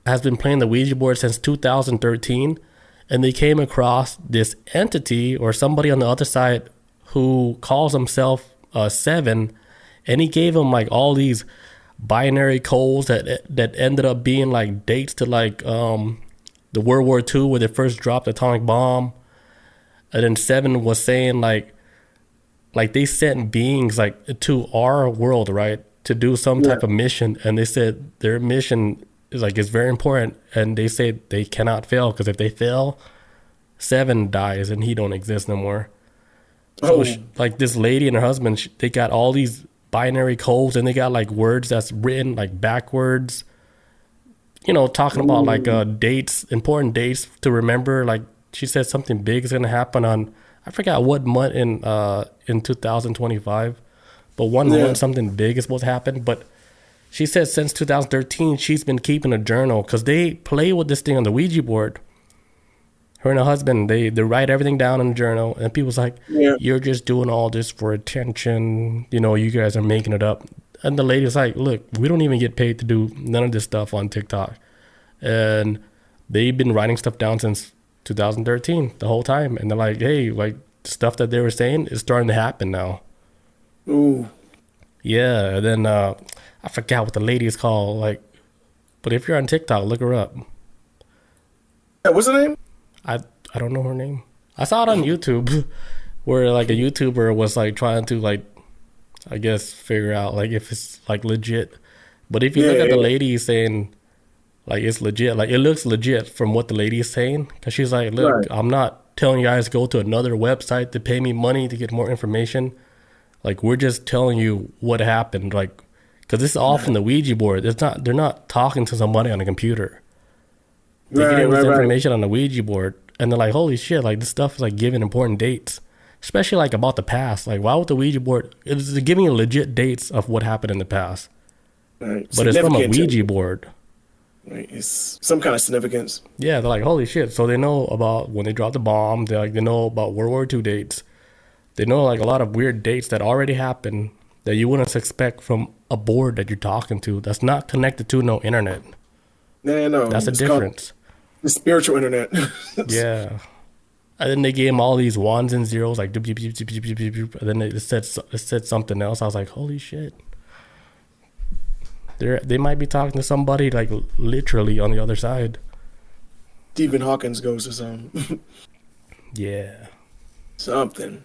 has been playing the Ouija board since 2013, and they came across this entity or somebody on the other side who calls himself Seven, and he gave him like all these binary codes that ended up being like dates to like the World War II where they first dropped the atomic bomb, and then Seven was saying like they sent beings like to our world, right? To do some type of mission, and they said their mission is like it's very important, and they say they cannot fail because if they fail, Seven dies and he don't exist no more. So like this lady and her husband, they got all these binary codes, and they got like words that's written like backwards, you know, talking about like dates, important dates to remember. Like she said something big is gonna happen on, I forgot what month in 2025. But one month something big is supposed to happen. But she said since 2013 she's been keeping a journal because they play with this thing on the Ouija board. Her and her husband, they write everything down in the journal, and people's like, you're just doing all this for attention. You know, you guys are making it up. And the lady's like, look, we don't even get paid to do none of this stuff on TikTok. And they've been writing stuff down since 2013 the whole time. And they're like, hey, like the stuff that they were saying is starting to happen now. Ooh. Yeah, and then I forgot what the lady is called, like, but if you're on TikTok, look her up. Yeah, what's her name? I don't know her name. I saw it on YouTube where like a YouTuber was like trying to like, I guess, figure out like if it's like legit. But if you look at the lady saying like it's legit, like it looks legit from what the lady is saying, because she's like, look, I'm not telling you guys to go to another website to pay me money to get more information. Like, we're just telling you what happened, like, because this is all from the Ouija board. They're not talking to somebody on a computer. They're getting this information on the Ouija board, and they're like, holy shit, like, this stuff is, like, giving important dates, especially, like, about the past. Like, why would the Ouija board, it's giving you legit dates of what happened in the past. Right. But it's from a Ouija board. Right. It's some kind of significance. Yeah, they're like, holy shit. So they know about when they dropped the bomb. They know about World War II dates. They know like a lot of weird dates that already happened that you wouldn't expect from a board that you're talking to that's not connected to no internet. Yeah, no. That's a difference. The spiritual internet. Yeah. And then they gave him all these ones and zeros, like, doop, doop, doop, doop, doop, doop, doop, and then it said something else. I was like, holy shit. They might be talking to somebody, like, literally on the other side. Stephen Hawking's ghost or something. Yeah. Something.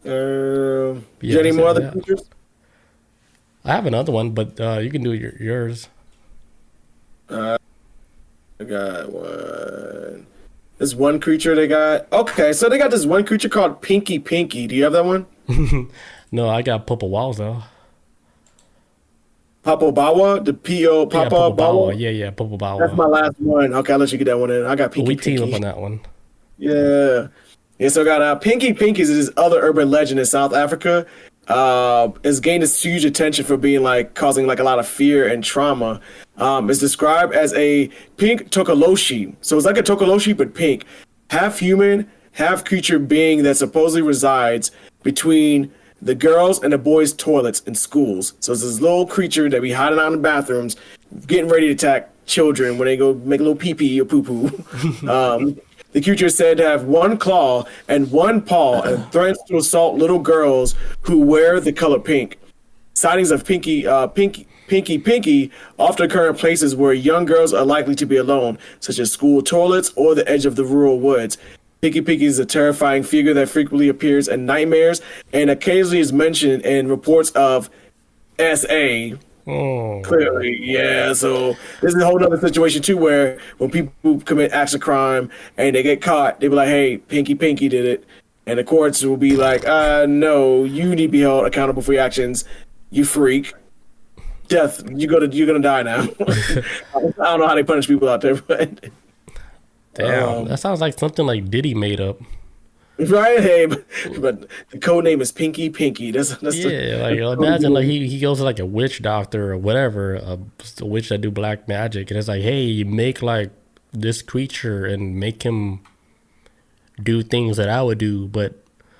You got any more other creatures? I have another one, but you can do yours. I got one. This one creature they got. Okay, so they got this one creature called Pinky Pinky. Do you have that one? No, I got Popowazo. Papo Bawa? The P.O. Papa Bawa? Yeah, Popo Bawa. That's my last one. Okay, I'll let you get that one in. I got Pinky Pinky. We team up on that one. Yeah. Yeah, so I got Pinky Pinky is this other urban legend in South Africa. It's gained this huge attention for being like causing like a lot of fear and trauma. It's described as a pink Tokoloshe. So it's like a Tokoloshe but pink. Half human, half creature being that supposedly resides between the girls and the boys' toilets in schools. So it's this little creature that be hiding out in the bathrooms, getting ready to attack children when they go make a little pee-pee or poo-poo. The creature is said to have one claw and one paw and threatens to assault little girls who wear the color pink. Sightings of Pinky often occur in places where young girls are likely to be alone, such as school toilets or the edge of the rural woods. Pinky Pinky is a terrifying figure that frequently appears in nightmares and occasionally is mentioned in reports of SA. Oh. Clearly, yeah. So this is a whole other situation too, where when people commit acts of crime and they get caught, they be like, "Hey, Pinky Pinky did it," and the courts will be like, "No, you need to be held accountable for your actions. You freak, death. You're gonna die now." I don't know how they punish people out there, but damn, that sounds like something like Diddy made up. Right, hey, but the code name is Pinky Pinky. That's like imagine like he goes to like a witch doctor or whatever, a witch that do black magic, and it's like, hey, you make like this creature and make him do things that I would do, but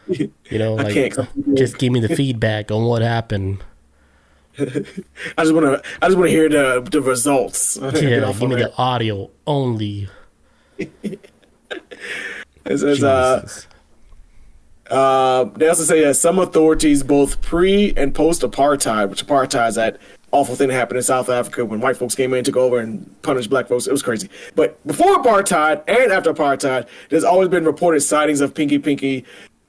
you know, like just give me the feedback on what happened. I just want to hear the results. Yeah, like, give me the audio only. They also say that some authorities, both pre and post apartheid, which apartheid is that awful thing that happened in South Africa when white folks came in, took over, and punished black folks. It was crazy. But before apartheid and after apartheid, there's always been reported sightings of Pinky Pinky,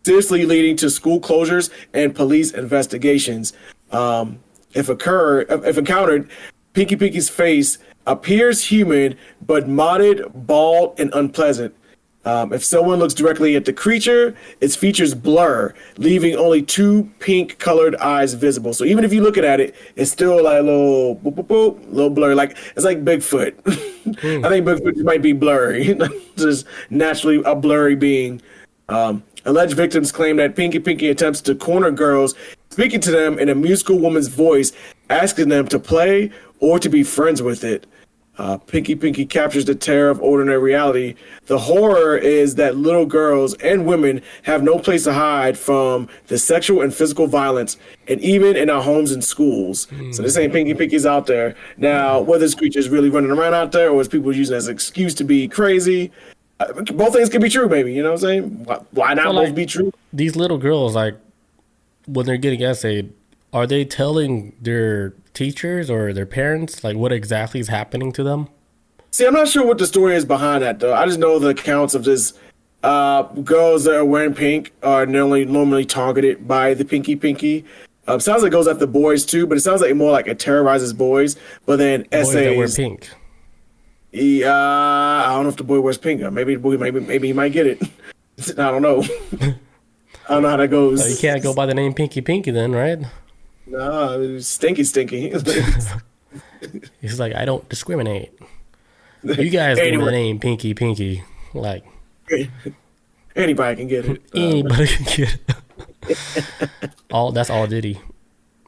seriously leading to school closures and police investigations. If encountered, Pinky Pinky's face appears human, but modded, bald, and unpleasant. If someone looks directly at the creature, its features blur, leaving only two pink-colored eyes visible. So even if you're looking at it, it's still like a little boop, boop, boop, little blurry. Like it's like Bigfoot. I think Bigfoot might be blurry, just naturally a blurry being. Alleged victims claim that Pinky Pinky attempts to corner girls, speaking to them in a musical woman's voice, asking them to play or to be friends with it. Pinky Pinky captures the terror of ordinary reality. The horror is that little girls and women have no place to hide from the sexual and physical violence, and even in our homes and schools. So this ain't Pinky Pinky's out there. Now, whether this creature is really running around out there or is people using it as an excuse to be crazy, both things can be true, maybe. You know what I'm saying? Why not both be true? These little girls, like, when they're getting essayed, are they telling their teachers or their parents like what exactly is happening to them? See, I'm not sure what the story is behind that though. I just know the accounts of this girls that are wearing pink are normally targeted by the Pinky Pinky. Sounds like it goes after boys too, but it sounds like more like it terrorizes boys. But then boys essays that wear pink. I don't know if the boy wears pink. Maybe he might get it. I don't know. I don't know how that goes. You can't go by the name Pinky Pinky then, right? No, stinky. He's like, I don't discriminate. You guys know the name Pinky Pinky. Like, anybody can get it. Anybody can get it. That's all Diddy.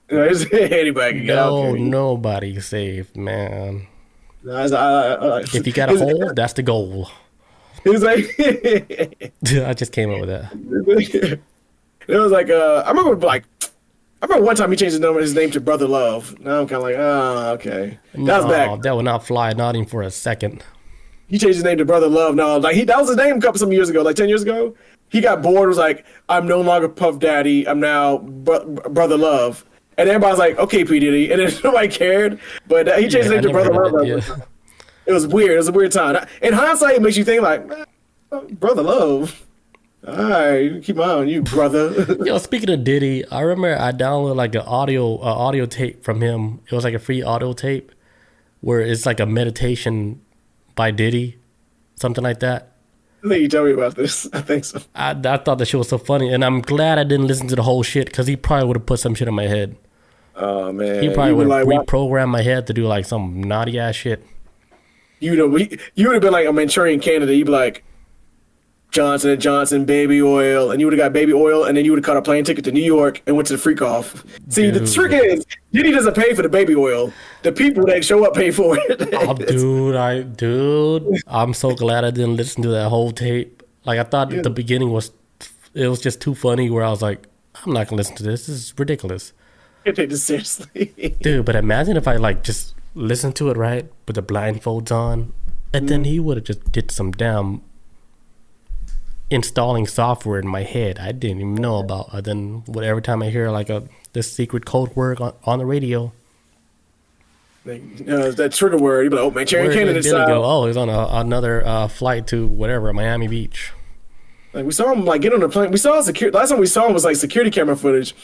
Anybody can get it. Nobody's safe, man. If you got a hole, that's the goal. It was like I just came up with that. It was like I remember one time he changed his name to Brother Love. Now I'm kind of like, okay. That was back. That would not fly, not even for a second. he changed his name to Brother Love. No, like that was his name some years ago, like 10 years ago. He got bored. Was like, I'm no longer Puff Daddy. I'm now Brother Love. And everybody's like, okay, P Diddy, and then nobody cared. But he changed his name to Brother Love. It was weird. It was a weird time. In hindsight, it makes you think like, Brother Love. All right, keep on you, brother. Yo, speaking of Diddy, I remember I downloaded like an audio tape from him. It was like a free audio tape where it's like a meditation by Diddy, something like that. I think you told me about this. I think so. I thought that shit was so funny, and I'm glad I didn't listen to the whole shit because he probably would have put some shit in my head. Oh man, he probably would have reprogrammed my head to do like some naughty ass shit. You would have been like a Manchurian candidate. You'd be like, Johnson & Johnson baby oil, and you would have got baby oil, and then you would have caught a plane ticket to New York and went to the freak off. See, dude. The trick is Diddy doesn't pay for the baby oil. The people that show up pay for it. Oh, dude, I'm so glad I didn't listen to that whole tape. Like I thought the beginning was just too funny. Where I was like, I'm not gonna listen to this. This is ridiculous. Can't take this seriously, dude. But imagine if I like just listened to it right with the blindfolds on, and then he would have just did some damn installing software in my head I didn't even know about. And then every time I hear like this secret code word on the radio, that trigger word, you'd be like, oh, Manchurian candidate style. Oh, he's on another flight to whatever, Miami Beach. Like we saw him like get on the plane. We saw security. Last time we saw him was like security camera footage.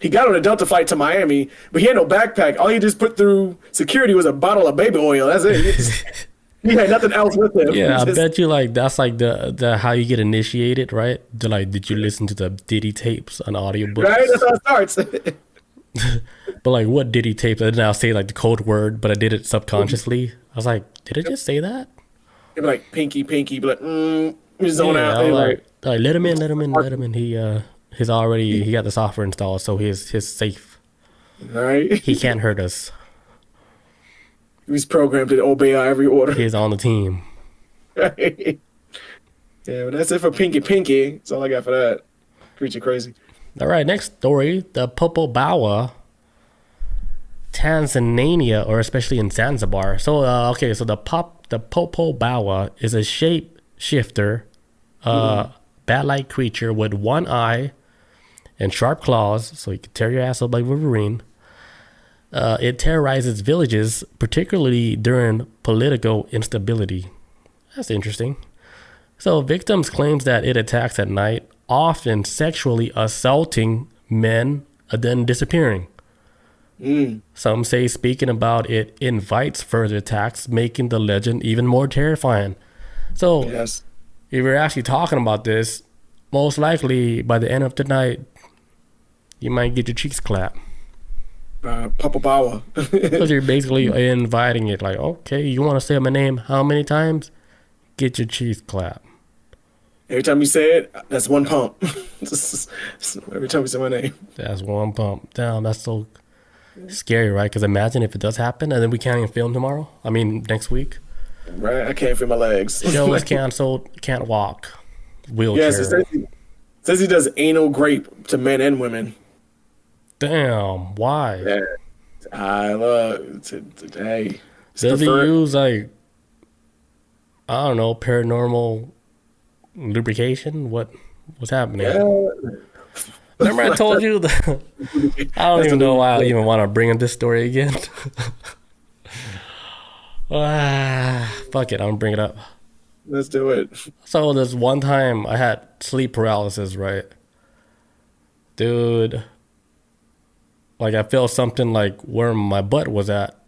He got on a Delta flight to Miami, but he had no backpack. All he just put through security was a bottle of baby oil. That's it. He had nothing else with him. Yeah, I bet you like that's like the how you get initiated, right? Did you listen to the Diddy tapes on audiobooks? Right, that's how it starts. But like, what Diddy tapes? I didn't now say like the code word, but I did it subconsciously. I was like, did it just say that? It'd be like pinky, be like, zone out. Like, let him in. He got the software installed, so he's safe. Right. He can't hurt us. He's programmed to obey every order. He's on the team. Right. Yeah, but that's it for Pinky. That's all I got for that. Creature crazy. All right, next story. The Popo Bawa, Tanzania, or especially in Zanzibar. So, so the Popo Bawa is a shape shifter, bat-like creature with one eye and sharp claws, so he can tear your ass up like Wolverine. It terrorizes villages, particularly during political instability. That's interesting. So victims claims that it attacks at night, often sexually assaulting men and then disappearing. Some say speaking about it invites further attacks, making the legend even more terrifying. So if you're actually talking about this, most likely by the end of the night, you might get your cheeks clapped. Papa Bawa. Because you're basically inviting it, like, okay, you want to say my name how many times? Get your cheeks clapped. Every time you say it, that's one pump. Every time you say my name. That's one pump. Damn, that's so scary, right? Because imagine if it does happen and then we can't even film tomorrow. I mean, next week. Right, I can't feel my legs. Show is canceled, can't walk. Wheelchair. Yes, it says he does anal grape to men and women. Damn, why? Yeah. I love today. Does he use like, I don't know, paranormal lubrication? What's happening? Yeah. Remember I told you that I don't even know why I even want to bring up this story again. Fuck it, I'm gonna bring it up. Let's do it. So this one time I had sleep paralysis, right? Dude, like I felt something like where my butt was at.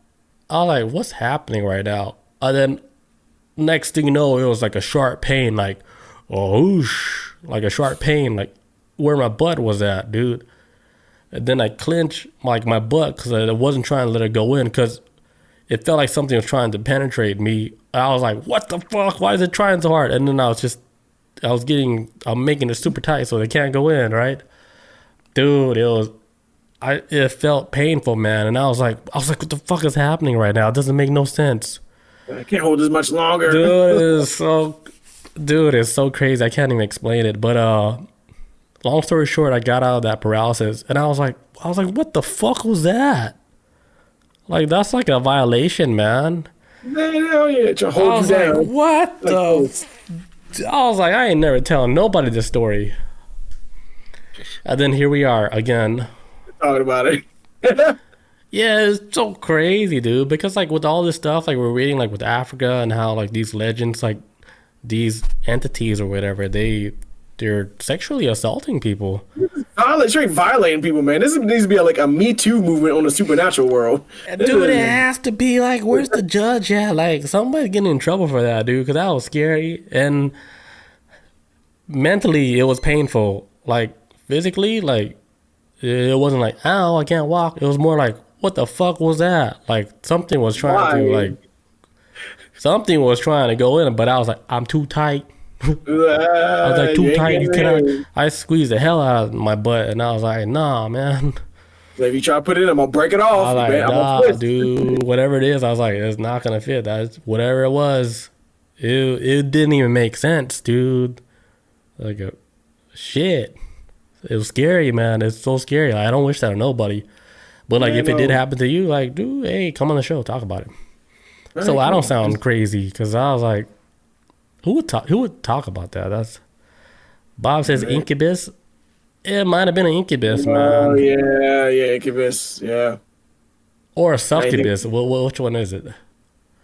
I was like, what's happening right now? And then next thing you know, it was like a sharp pain, like, whoosh, like a sharp pain, like where my butt was at, dude. And then I clenched like my butt because I wasn't trying to let it go in because it felt like something was trying to penetrate me. I was like, what the fuck? Why is it trying so hard? And then I'm making it super tight so they can't go in, right? Dude, it felt painful, man. And I was like, what the fuck is happening right now? It doesn't make no sense. I can't hold this much longer. Dude, it's so crazy. I can't even explain it. But long story short, I got out of that paralysis and I was like, what the fuck was that? Like, that's like a violation, man. Man, hell yeah, trying to I hold was you like, down. what Like, oh, I was like, I ain't never telling nobody this story. And then here we are again. talking about it. Yeah, it's so crazy, dude. Because like with all this stuff, like we're reading like with Africa and how like these legends, like these entities or whatever, they're sexually assaulting people. Straight violating people, man. This needs to be like a Me Too movement on the supernatural world. Dude, it has to be like, where's the judge at? Like somebody's getting in trouble for that, dude. Because that was scary and mentally it was painful. Like physically, like it wasn't like, ow, I can't walk. It was more like, what the fuck was that? Like something was trying to like, something was trying to go in, but I was like, I'm too tight. I was like, too tight. You cannot. I squeezed the hell out of my butt, and I was like, nah, man. If you try to put it in, I'm gonna break it off. I was like, man. nah, dude. Whatever it is, I was like, it's not gonna fit. That's whatever it was. It didn't even make sense, dude. Like, shit. It was scary, man. It's so scary. Like, I don't wish that on nobody. But like, if it did happen to you, like, dude, hey, come on the show, talk about it. Right, so I don't sound crazy because I was like, who would talk about that? That's Bob says incubus. It might have been an incubus, man. Oh yeah, incubus, yeah. Or a succubus. Which one is it?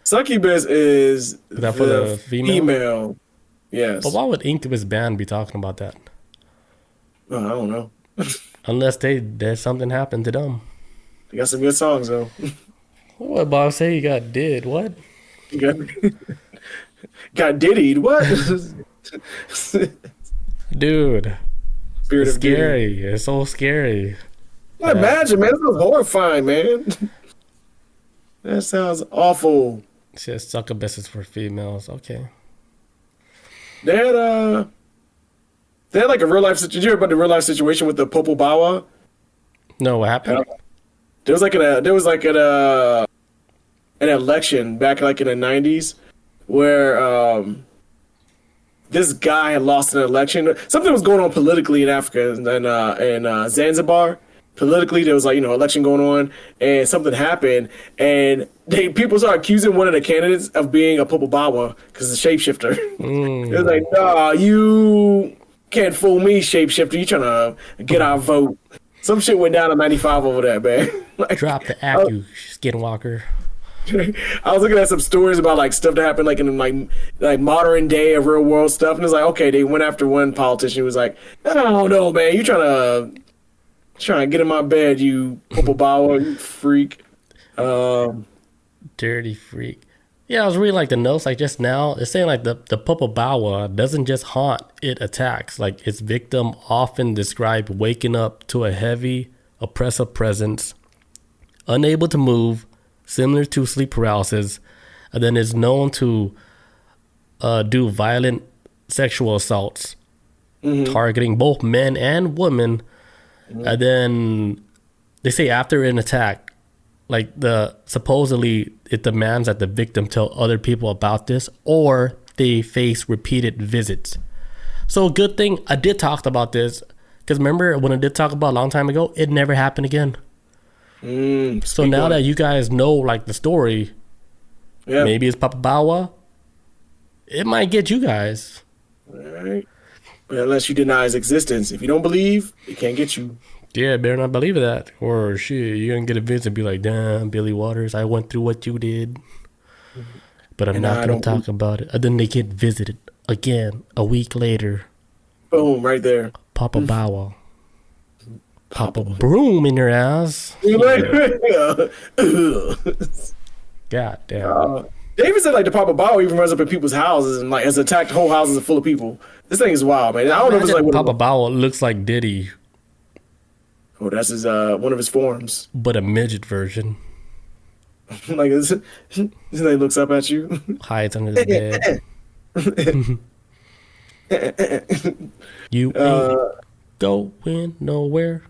Succubus is that for the female? Yes. But why would incubus band be talking about that? I don't know. Unless there's something happened to them. They got some good songs though. What Bob say? You got did what? You got diddied. What? Dude. Spirit it's of scary. Diddy. It's so scary. Imagine, man. This was horrifying, man. That sounds awful. It says succubuses for females. Okay. They had like a real life situation. Did you hear about the real life situation with the Popo Bawa? No, what happened? There was like an election back like in the 90s where this guy had lost an election. Something was going on politically in Africa and Zanzibar. Politically, there was like, election going on, and something happened, and people started accusing one of the candidates of being a Popo Bawa because it's a shapeshifter. It was like, nah, you can't fool me, shapeshifter. You trying to get our vote. Some shit went down in 95 over that, man. Like, drop the act, you skinwalker. I was looking at some stories about like stuff that happened like in like modern day of real world stuff, and it's like, okay, they went after one politician who was like, I don't know, man, you trying to get in my bed, you Popo Bawa, you freak. Dirty freak. Yeah, I was reading like the notes like just now. It's saying like the Popo Bawa doesn't just haunt, it attacks. Like its victim often described waking up to a heavy, oppressive presence, unable to move, similar to sleep paralysis, and then is known to do violent sexual assaults, targeting both men and women. And then they say after an attack, like supposedly it demands that the victim tell other people about this, or they face repeated visits. So good thing I did talk about this, because remember when I did talk about a long time ago, it never happened again. So now that you guys know like the story, maybe it's Papa Bawa, it might get you guys. All right. But unless you deny his existence, if you don't believe, it can't get you. Yeah, better not believe that. Or shit, you're gonna get a visit and be like, damn, Billy Waters, I went through what you did. But I'm not gonna talk about it. And then they get visited again a week later. Boom, right there. Papa Bawa. Papa broom in your ass. God damn. They even said like the Papa Bawa even runs up in people's houses and like has attacked whole houses full of people. This thing is wild, man. I don't know if it's like Papa Bawa looks like Diddy. Oh, that's his one of his forms. But a midget version. Like this thing looks up at you. Hides under the bed. You ain't going nowhere.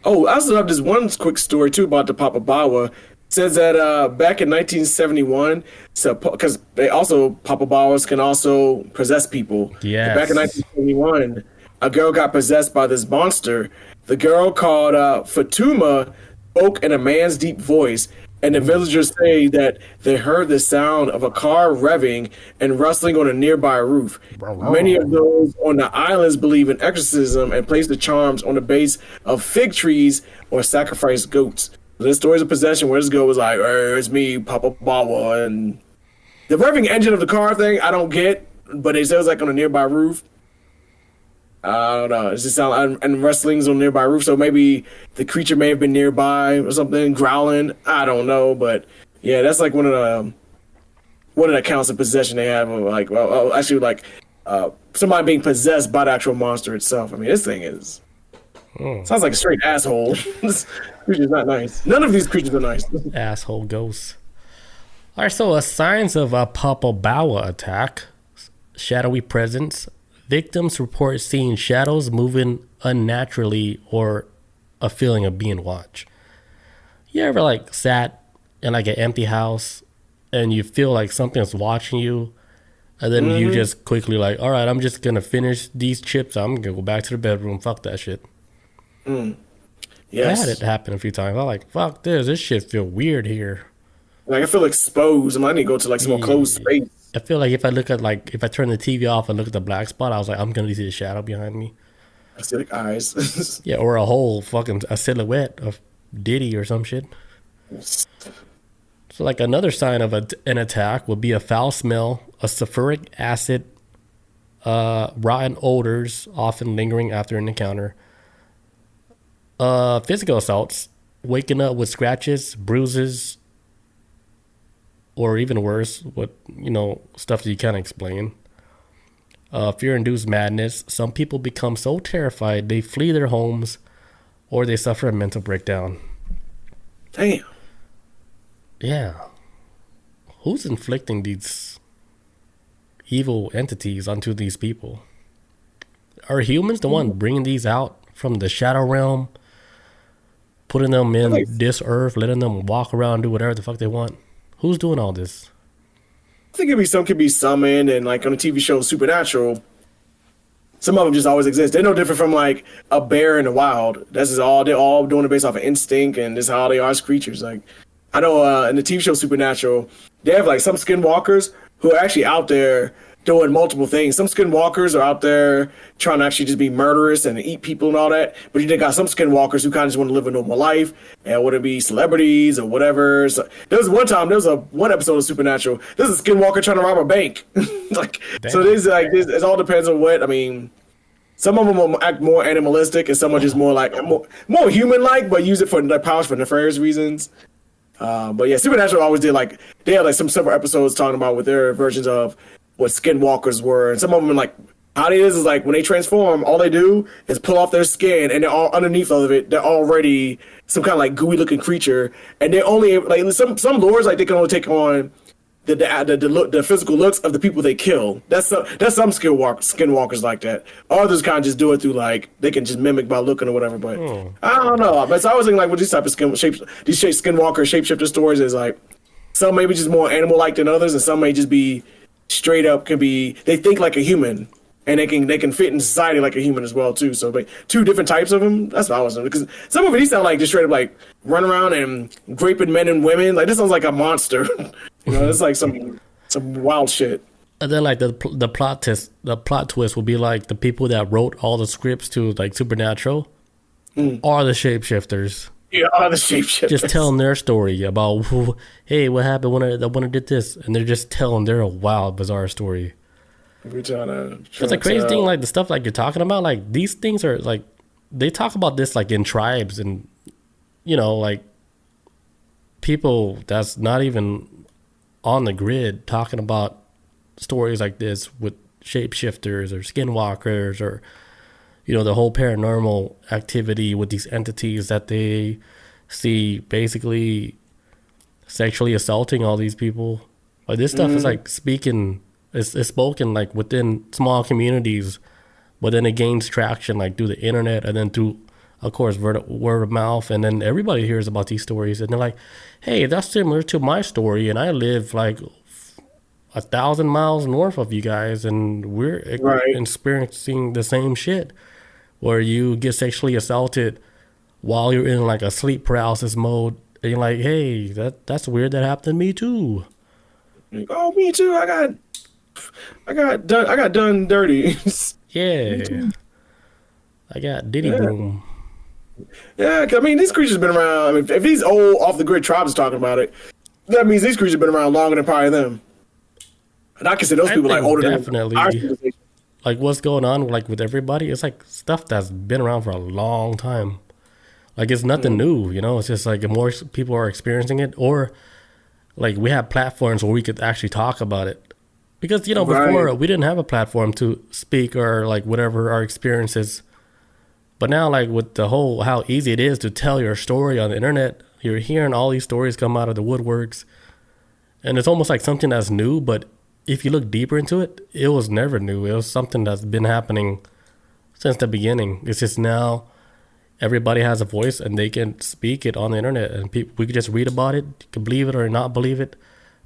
Oh, I also have this one quick story too about the Papa Bawa. It says that back in 1971, so because Papa Bawas can also possess people. Yes. Back in 1971, a girl got possessed by this monster. The girl called Fatuma spoke in a man's deep voice, And the villagers say that they heard the sound of a car revving and rustling on a nearby roof. Many of those on the islands believe in exorcism and place the charms on the base of fig trees or sacrifice goats. The stories of possession where this girl was like, hey, it's me, Papa Bawa. And the revving engine of the car thing, I don't get, but it says like on a nearby roof. I don't know. It just sound and rustlings on a nearby roof, so maybe the creature may have been nearby or something, growling. I don't know, but yeah, that's like one of the accounts of possession they have. Of like, well, actually, like somebody being possessed by the actual monster itself. I mean, this thing is sounds like a straight asshole. This creature's not nice. None of these creatures are nice. Asshole ghosts. All right, so signs of a Papa Bawa attack: shadowy presence. Victims report seeing shadows moving unnaturally or a feeling of being watched. You ever like sat in like an empty house and you feel like something's watching you, and then you just quickly like, all right, I'm just gonna finish these chips. I'm gonna go back to the bedroom. Fuck that shit. Yes. I had it happen a few times. I'm like, fuck this. This shit feel weird here. Like I feel exposed. I need to go to like some more closed space. I feel like if I look at if I turn the TV off and look at the black spot, I was like, I'm gonna see a shadow behind me. I see like eyes. Yeah, or a silhouette of Diddy or some shit. So like another sign of an attack would be a foul smell, a sulfuric acid, rotten odors, often lingering after an encounter. Physical assaults, waking up with scratches, bruises, or even worse, stuff that you can't explain. Fear-induced madness. Some people become so terrified they flee their homes, or they suffer a mental breakdown. Damn. Yeah. Who's inflicting these evil entities onto these people? Are humans the one bringing these out from the shadow realm, putting them in this earth, letting them walk around, do whatever the fuck they want? Who's doing all this? I think could be summoned, and like on the TV show Supernatural, some of them just always exist. They're no different from like a bear in the wild. That's just all they're all doing it based off of instinct, and this is how they are as creatures. Like I know in the TV show Supernatural, they have like some skinwalkers who are actually out there doing multiple things. Some skinwalkers are out there trying to actually just be murderous and eat people and all that. But you got some skinwalkers who kind of just want to live a normal life, and whether it be celebrities or whatever. So there was one episode of Supernatural. There's a skinwalker trying to rob a bank. So there's it all depends on what. I mean, some of them will act more animalistic, and some are just more like more human-like, but use it for their powers for nefarious reasons. But yeah, Supernatural always did they had some several episodes talking about with their versions of what skinwalkers were, and some of them like how it is like when they transform, all they do is pull off their skin, and they're all underneath of it. They're already some kind of like gooey looking creature, and they only like some lords like they can only take on the physical looks of the people they kill. That's some skinwalkers like that. Others kind of just do it through like they can just mimic by looking or whatever. But I don't know. But so I was thinking like with these type of skinwalker shapeshifter stories is like some maybe just more animal like than others, and some may just be straight up they think like a human, and they can fit in society like a human as well too. So, but two different types of them. That's what I was thinking, because some of it these sound like just straight up like run around and raping men and women. Like this sounds like a monster. It's like some wild shit. And then like the plot twist will be like the people that wrote all the scripts to like Supernatural are the shapeshifters. Yeah, are the shapeshifters. Just telling their story about, hey, what happened when I did this, and they're just telling their wild, bizarre story. We're trying to. It's a crazy thing, like the stuff like you're talking about. Like these things are like they talk about this like in tribes, and like people that's not even on the grid talking about stories like this with shapeshifters or skinwalkers or the whole paranormal activity with these entities that they see basically sexually assaulting all these people. Like this stuff is like it's spoken like within small communities, but then it gains traction like through the internet, and then through, of course, word of mouth, and then everybody hears about these stories, and they're like, hey, that's similar to my story, and I live like 1,000 miles north of you guys, and we're experiencing the same shit, where you get sexually assaulted while you're in like a sleep paralysis mode, And you're like, hey, that's weird. That happened to me too. Like, oh, me too. I got done dirty. Me Yeah, too. I got Diddy Yeah. Broom. Yeah, 'cause, I mean, these creatures have been around. I mean, if these old off the grid tribes are talking about it, that means these creatures have been around longer than probably them. And I consider those I people like think older than our definitely civilization. like what's going on like with everybody. It's like stuff that's been around for a long time. Like it's nothing new, you know. It's just like more people are experiencing it, or like we have platforms where we could actually talk about it. Because you know Right. before we didn't have a platform to speak or like whatever our experiences. But now like with the whole how easy it is to tell your story on the internet, you're hearing all these stories come out of the woodworks, and it's almost like something that's new. But if you look deeper into it, it was never new. It was something that's been happening since the beginning. It's just now everybody has a voice and they can speak it on the internet, and people we could just read about it, you can believe it or not believe it.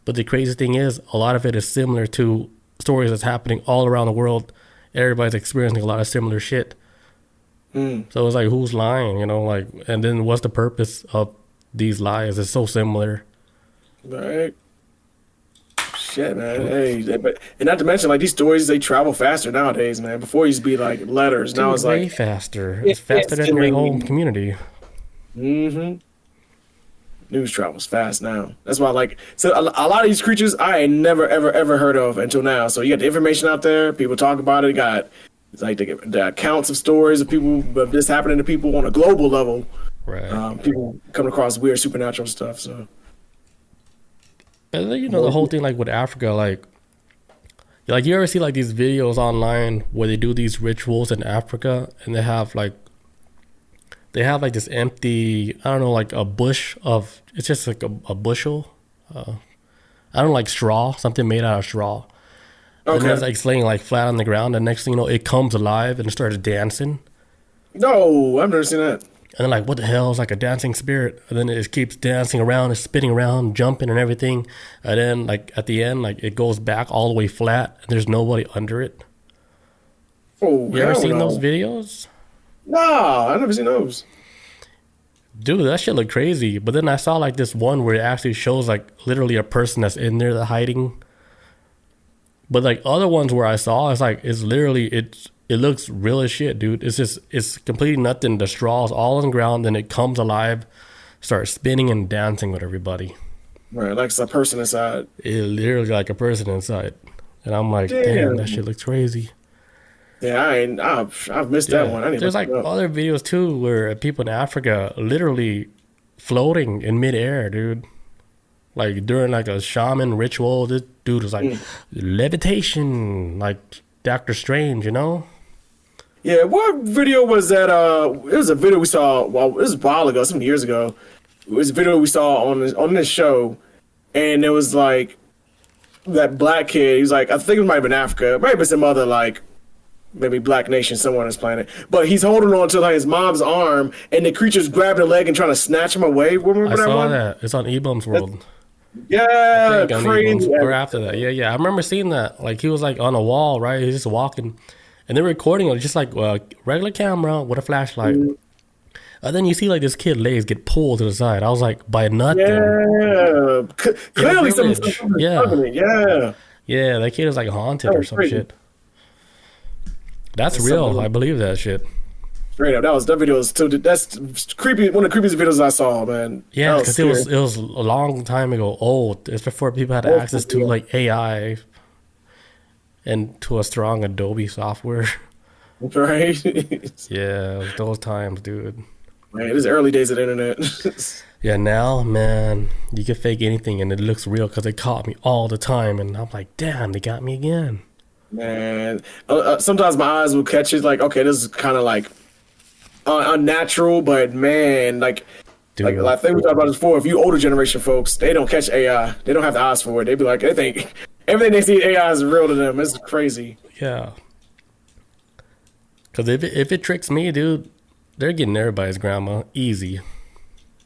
But the crazy thing is, a lot of it is similar to stories that's happening all around the world. Everybody's experiencing a lot of similar shit. Mm. So it's like, who's lying, you know? Like, and then what's the purpose of these lies? It's so similar. Right. Shit, man. Hey, but and not to mention, like these stories, they travel faster nowadays, man. Before it used to be like letters. Now Dude, it's way like faster. It's faster than your whole instantly. community. Mm-hmm. News travels fast now. That's why, like, so a lot of these creatures I ain't never, ever, ever heard of until now. So you got the information out there. People talk about it. Got it's like the accounts of stories of people of this happening to people on a global level. Right. People coming across weird supernatural stuff. So And then, you know, the whole thing, like with Africa, like you ever see like these videos online where they do these rituals in Africa, and they have like this empty, I don't know, like a bush of, it's just like a bushel. I don't know, like straw, something made out of straw. And then okay. it's like laying like flat on the ground. And next thing you know, it comes alive and starts dancing. No, I've never seen that. And then like, what the hell? It's like a dancing spirit. And then it just keeps dancing around, it's spinning around, jumping and everything. And then like at the end, like it goes back all the way flat and there's nobody under it. Oh, You ever hell seen those no. videos? Nah, I've never seen those. Dude, that shit look crazy. But then I saw like this one where it actually shows like literally a person that's in there that hiding. But like other ones where I saw, it's like it's literally it looks real as shit, dude. It's completely nothing. The straw's all on the ground, then it comes alive, starts spinning and dancing with everybody. Right, like it's a person inside. It literally like a person inside. And I'm like, damn, that Damn. shit looks crazy. Yeah, I've missed that Yeah. one. I need to There's look like it up. other videos too where people in Africa literally floating in midair, dude. Like during like a shaman ritual, this dude was like levitation, like Doctor Strange, you know? Yeah, what video was that? It was a video we saw. Well, it was a while ago, some years ago. It was a video we saw on this show, and it was like that black kid. He was like, I think it might have been Africa, maybe some other like maybe black nation somewhere on this planet. But he's holding on to like his mom's arm, and the creature's grabbing a leg and trying to snatch him away. Remember I that saw one? that. It's on Ebum's World. Yeah, Think on Ebum's crazy. or after that. Yeah, yeah. I remember seeing that. Like he was like on a wall, right? He's just walking, and they're recording it just like a regular camera with a flashlight. And then you see like this kid legs get pulled to the side. I was like, by nothing. Yeah, clearly village. something Yeah. happening. Yeah, Yeah, that kid is like haunted that or was some crazy. shit. That's That's real. something. I believe that shit. Straight up, that video was too. That's creepy. One of the creepiest videos I saw, man. Yeah, That because scary. it was a long time ago. Old. It's before people had Old access to video. like AI and to a strong Adobe software. Right. Yeah, it was those times, dude. Man, it was early days of the internet. Yeah, now, man, you can fake anything and it looks real because they caught me all the time. And I'm like, damn, they got me again. Man, sometimes my eyes will catch it. Like, okay, this is kind of like unnatural, but man, like Dude, I think we talked about this before. If you older generation folks, they don't catch AI. They don't have the eyes for it. They be like, they think everything they see AI is real to them. It's crazy. yeah. Because if it tricks me, dude, they're getting everybody's grandma easy.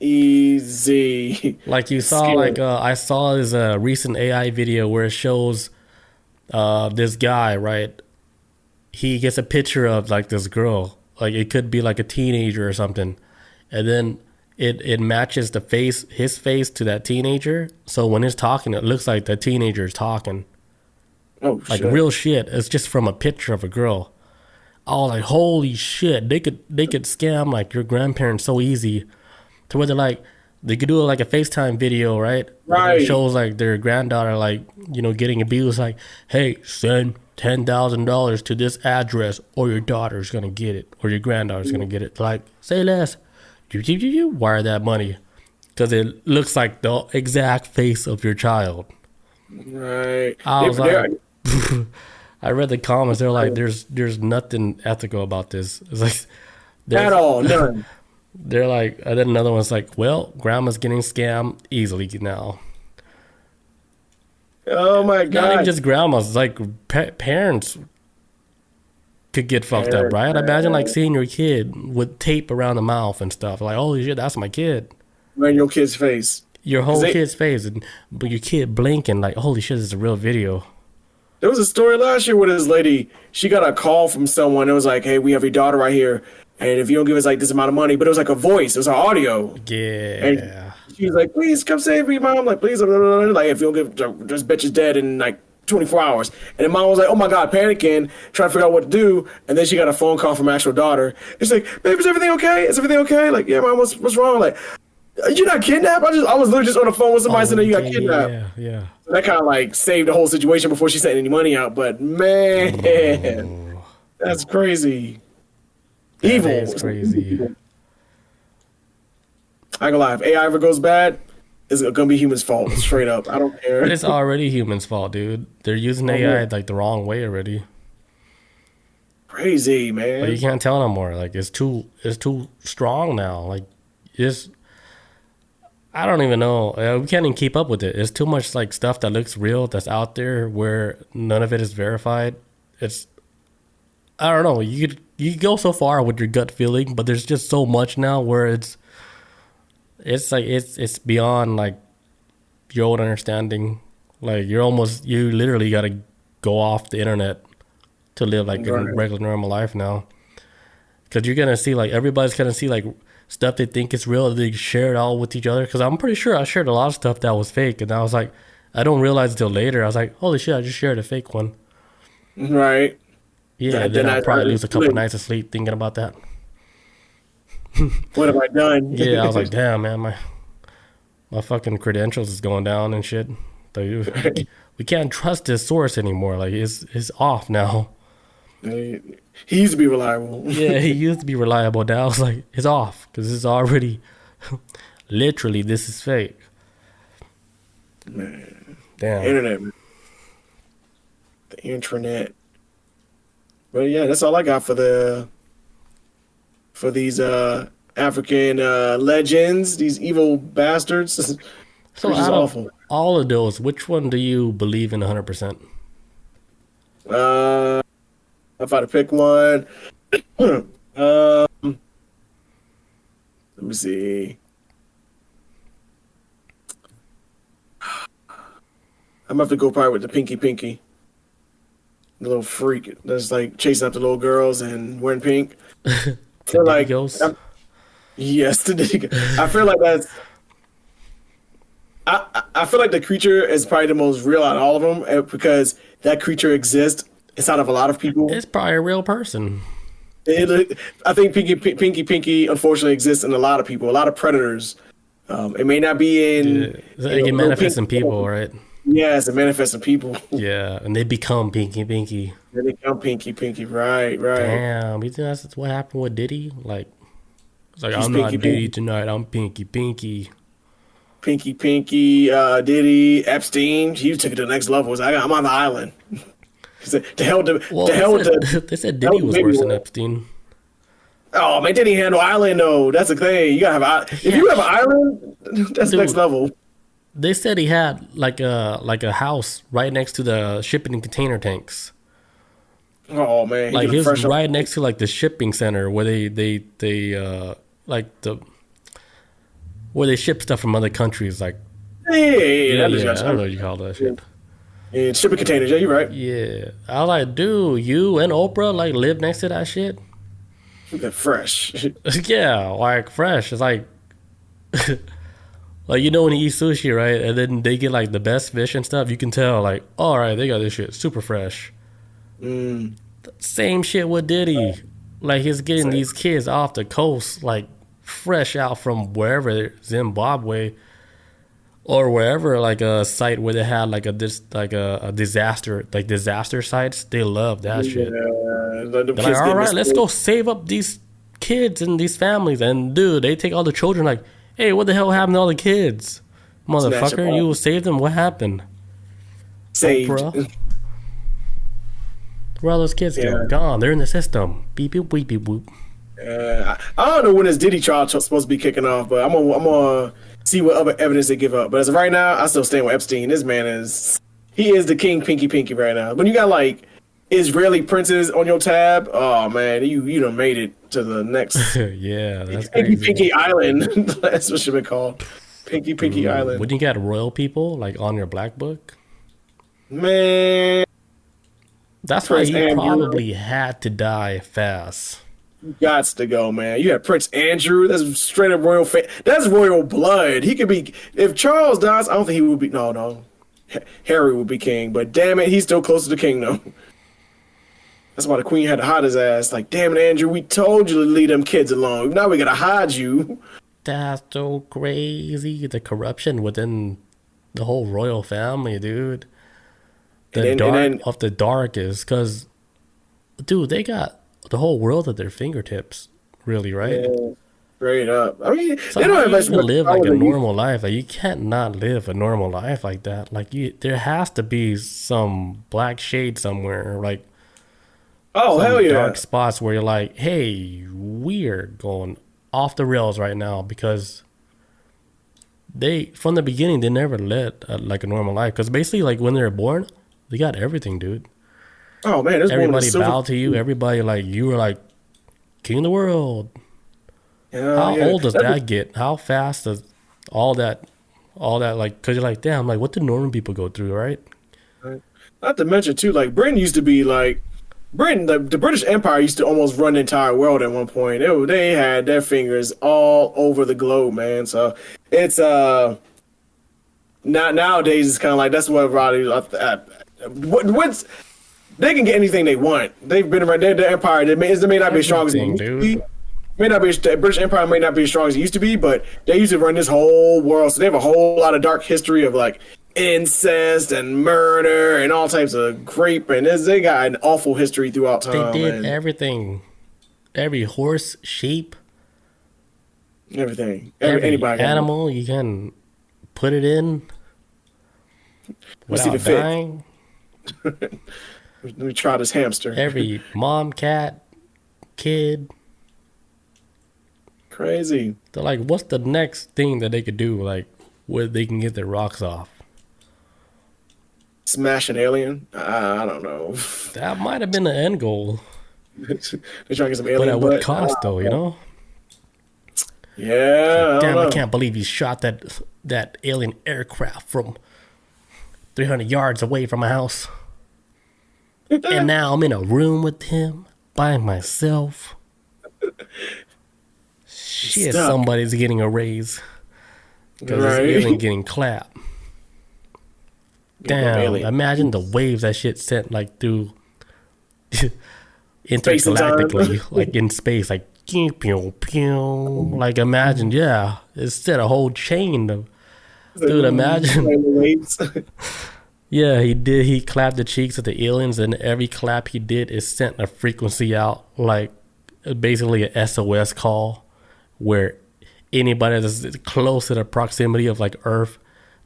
Easy. Like you saw, Scary. like I saw this recent AI video where it shows this guy, right? He gets a picture of like this girl, like it could be like a teenager or something, and then it matches his face to that teenager. So when he's talking, it looks like the teenager is talking. Oh, Like shit. real shit. It's just from a picture of a girl. Oh, like holy shit! They could scam like your grandparents so easy, to where they're like they could do like a FaceTime video, right? Right. It shows like their granddaughter like getting abused. Like, hey, send $10,000 to this address, or your daughter's gonna get it, or your granddaughter's gonna get it. Like, say less. You wire that money because it looks like the exact face of your child. Right. I was like, I read the comments. They're like, there's nothing ethical about this. It's like at all, none. they're like, and then another one's like, well, grandma's getting scammed easily now. Oh my Not even god. just grandmas, like parents could get fucked up, right? Imagine like seeing your kid with tape around the mouth and stuff. Like, holy shit, that's my kid. Right in your kid's face. Your whole 'Cause kid's face, but your kid blinking like, holy shit, this is a real video. There was a story last year where this lady, she got a call from someone. It was like, hey, we have your daughter right here. And if you don't give us like this amount of money, but it was like a voice, it was an audio. Yeah. And she was like, please come save me, mom. Like, please, blah, blah, blah. Like, if you don't give, this bitch is dead in like 24 hours. And then mom was like, oh my God, panicking, trying to figure out what to do. And then she got a phone call from her actual daughter. It's like, babe, is everything okay? Is everything okay? Like, yeah, mom, what's wrong? Like, you're not kidnapped? I was literally just on the phone with somebody saying that you got kidnapped. Yeah. So that kind of like saved the whole situation before she sent any money out. But man, that's crazy. Evil. It's crazy. I ain't gonna lie. If AI ever goes bad, it's gonna be humans' fault. Straight up. I don't care. It's already humans' fault, dude. They're using AI like the wrong way already. Crazy, man. But you can't tell no more. Like it's too strong now. Like it's I don't even know. We can't even keep up with it. It's too much like stuff that looks real that's out there where none of it is verified. I don't know. You could go so far with your gut feeling, but there's just so much now where it's like it's beyond like your own understanding. Like you literally got to go off the internet to live like a regular normal life now. Because you're gonna see like everybody's gonna see like stuff they think is real. They share it all with each other. Because I'm pretty sure I shared a lot of stuff that was fake, and I was like, I don't realize until later. I was like, holy shit, I just shared a fake one. Right. Yeah, then I'll probably lose a couple nights of sleep thinking about that. What have I done? Yeah, I was like, damn, man, my fucking credentials is going down and shit. So we can't trust this source anymore. Like it's off now. He used to be reliable. Yeah, he used to be reliable. Now it's like it's off because it's already literally this is fake. Man. Damn. Internet, man. The intranet. But yeah, that's all I got for these African legends, these evil bastards. So out of all of those, which one do you believe in 100%? If I had to pick one, let me see. I'm gonna have to go probably with the Pinky. The little freak that's like chasing after little girls and wearing pink. Feel like yes, I feel like that's. I feel like the creature is probably the most real out of all of them because that creature exists inside of a lot of people. It's probably a real person. I think Pinky unfortunately exists in a lot of people, a lot of predators. It may not be in. Yeah. It manifests in people, right? Yes, it manifests in people. Yeah, and they become Pinky. They become Pinky. Right. Damn, you think that's what happened with Diddy? Like, it's like, I'm not Diddy tonight. I'm Pinky. Pinky, Diddy, Epstein. He took it to the next level. I'm on the island. They said Diddy was worse than Epstein. Oh man, Diddy handle island though. That's the thing. You gotta have if you have an island, that's next level. They said he had like a house right next to the shipping container tanks. Oh man, like he was right next to like the shipping center where they where they ship stuff from other countries. Like yeah, I don't know what you call that shit. Yeah, shipping containers. Yeah, you're right. Yeah, I was like, dude, you and Oprah like live next to that shit. Fresh. Yeah, like fresh. It's like Like, you know, when you eat sushi, right? And then they get like the best fish and stuff, you can tell, like, all right, they got this shit super fresh. Mm. Same shit with Diddy. Like, he's getting these kids off the coast, like, fresh out from wherever, Zimbabwe or wherever, like a site where they had like a disaster, like disaster sites. They love that shit. They're like, all right, let's go save up these kids and these families. And dude, they take all the children. Like, hey, what the hell happened to all the kids, motherfucker? You saved them. What happened? Saved. Oh, bro. Where all those kids go? Gone. They're in the system. Beep beep beep beep boop. I don't know when this Diddy trial supposed to be kicking off, but I'm gonna see what other evidence they give up. But as of right now, I still stand with Epstein. This man is the king pinky right now. When you got like Israeli princes on your tab, oh man, you done made it to the next yeah, that's crazy. Pinky Island. That's what should be called. Pinky Island. When you got royal people like on your black book, man, that's why he probably had to die fast. Gots to go, man. You have Prince Andrew. That's straight up royal. That's royal blood. He could be. If Charles dies, I don't think he would be. No. Harry would be king. But damn it, he's still closer to king though. That's why the queen had to hide his ass. Like, damn it, Andrew, we told you to leave them kids alone. Now we gotta hide you. That's so crazy. The corruption within the whole royal family, dude. Of the darkest, because, dude, they got the whole world at their fingertips, really, right? Yeah, straight up. I mean, so they don't have to live like a normal life. Like, you can't not live a normal life like that. Like, there has to be some black shade somewhere, like, hell yeah, dark spots where you're like, hey, we're going off the rails right now, because from the beginning they never led like a normal life. Because basically, like, when they're born, they got everything, dude. Oh man, everybody bowed to you. Everybody, like, you were like king of the world. How old does that get? How fast does all that like? Because you're like, damn, like, what do normal people go through, right? Not to mention too, like, Britain used to be like the British Empire used to almost run the entire world at one point. They had their fingers all over the globe, man. So it's nowadays it's kind of like that's what what's. They can get anything they want. They've been around. Their empire. They may not be as strong as it used to be. The British Empire may not be as strong as it used to be, but they used to run this whole world. So they have a whole lot of dark history of like incest and murder and all types of grape. And they got an awful history throughout time. They did everything. Every horse, sheep, everything. Every animal you can put it in without dying. Let me try this hamster. Every mom, cat, kid. Crazy. They're like, what's the next thing that they could do, like, where they can get their rocks off? Smash an alien? I don't know. That might have been the end goal. They're trying to get some alien. But at what cost, though, you know? Yeah. Damn, I can't believe he shot that alien aircraft from 300 yards away from my house. And now I'm in a room with him by myself. Shit, somebody's getting a raise. Because this alien getting clapped. Damn, imagine the waves that shit sent, like, through intergalactically, like in space, like pew pew pew. Like, imagine, it set a whole chain of, dude, imagine. Yeah, he clapped the cheeks of the aliens, and every clap he did is sent a frequency out, like basically a SOS call, where anybody that's close to the proximity of like Earth,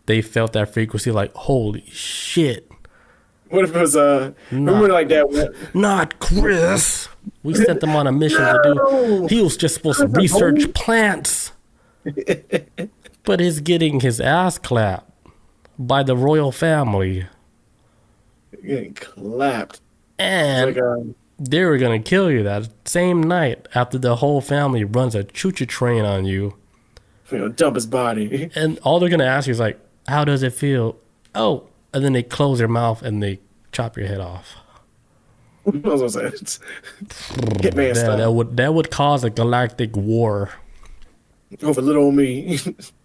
they felt that frequency, like, holy shit. What if it was remember like that? Not Chris. We sent them on a mission to do. He was just supposed to research plants, but he's getting his ass clapped by the royal family. Getting clapped. And they were going to kill you that same night after the whole family runs a choo-choo train on you. Dump his body. And all they're going to ask you is like, how does it feel? Oh, and then they close their mouth and they chop your head off. I was going to say, Hitman style. That would cause a galactic war. Over little old me.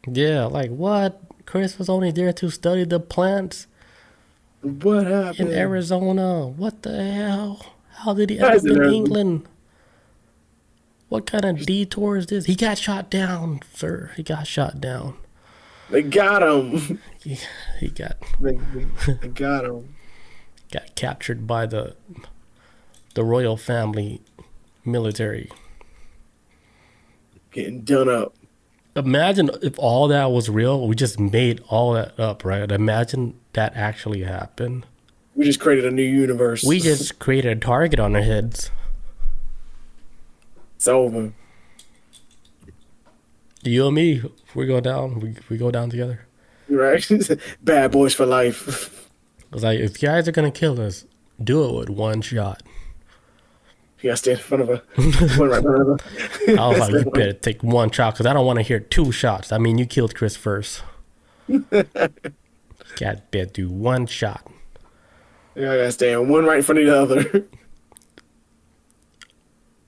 Yeah, like what? Chris was only there to study the plants What in happened? Arizona. What the hell? How did he end Guys up in in there. England? What kind of detour is this? He got shot down, sir. He got shot down. They got him. He, he They got him. got captured by the royal family military. Getting done up. Imagine if all that was real. We just made all that up, right? Imagine that actually happened. We just created a new universe. We just created a target on our heads. It's over. You and me, if we go down, we go down together. Right? Bad boys for life. It's like, if you guys are going to kill us, do it with one shot. You gotta stand in front of her. One right in front of her. I was like, you better take one shot because I don't want to hear two shots. I mean, you killed Chris first. God, better do one shot. Yeah, I gotta stand one right in front of the other.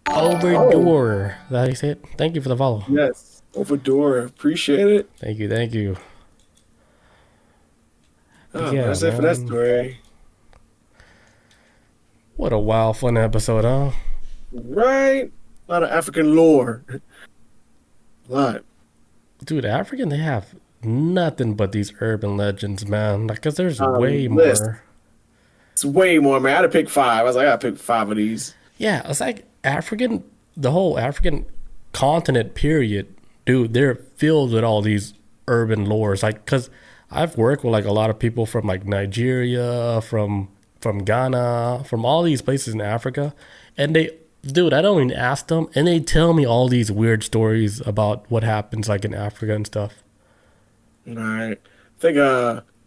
Overdore. Is that how you say it? Thank you for the follow. Yes. Over door. Appreciate it. Thank you, thank you. Oh, Yeah, that's it for that man. story. What a wild, fun episode, huh? Right? A lot of African lore. A lot. Dude, African, they have nothing but these urban legends, man. Like, because there's way List. more. It's way more, man. I had to pick 5. I was like, I gotta pick 5 of these. Yeah, it's like African, the whole African continent period, dude, they're filled with all these urban lores. Like, because I've worked with like a lot of people from like Nigeria, from Ghana, from all these places in Africa, and they, dude, I don't even ask them, and they tell me all these weird stories about what happens like in Africa and stuff. All right. I think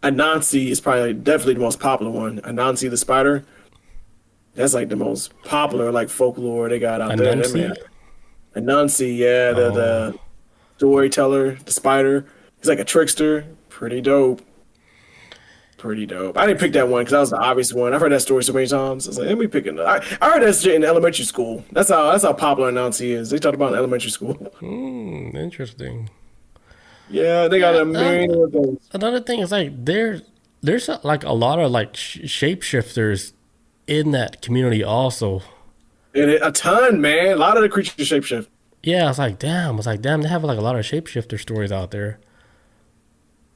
Anansi is probably definitely the most popular one. Anansi the spider. That's like the most popular like folklore they got out there. Anansi? Man. Anansi, yeah, Oh, the storyteller, the spider. He's like a trickster. Pretty dope. Pretty dope. I didn't pick that one because that was the obvious one. I've heard that story so many times. I was like, let me pick it. I heard that shit in elementary school. That's how popular Anansi is. They talked about it in elementary school. interesting. Yeah, they got Yeah, a million of those. another thing is like there's like a lot of like shapeshifters in that community also. And a ton, man. A lot of the creatures shapeshift. Yeah, it's like damn. It's like damn. They have like a lot of shapeshifter stories out there.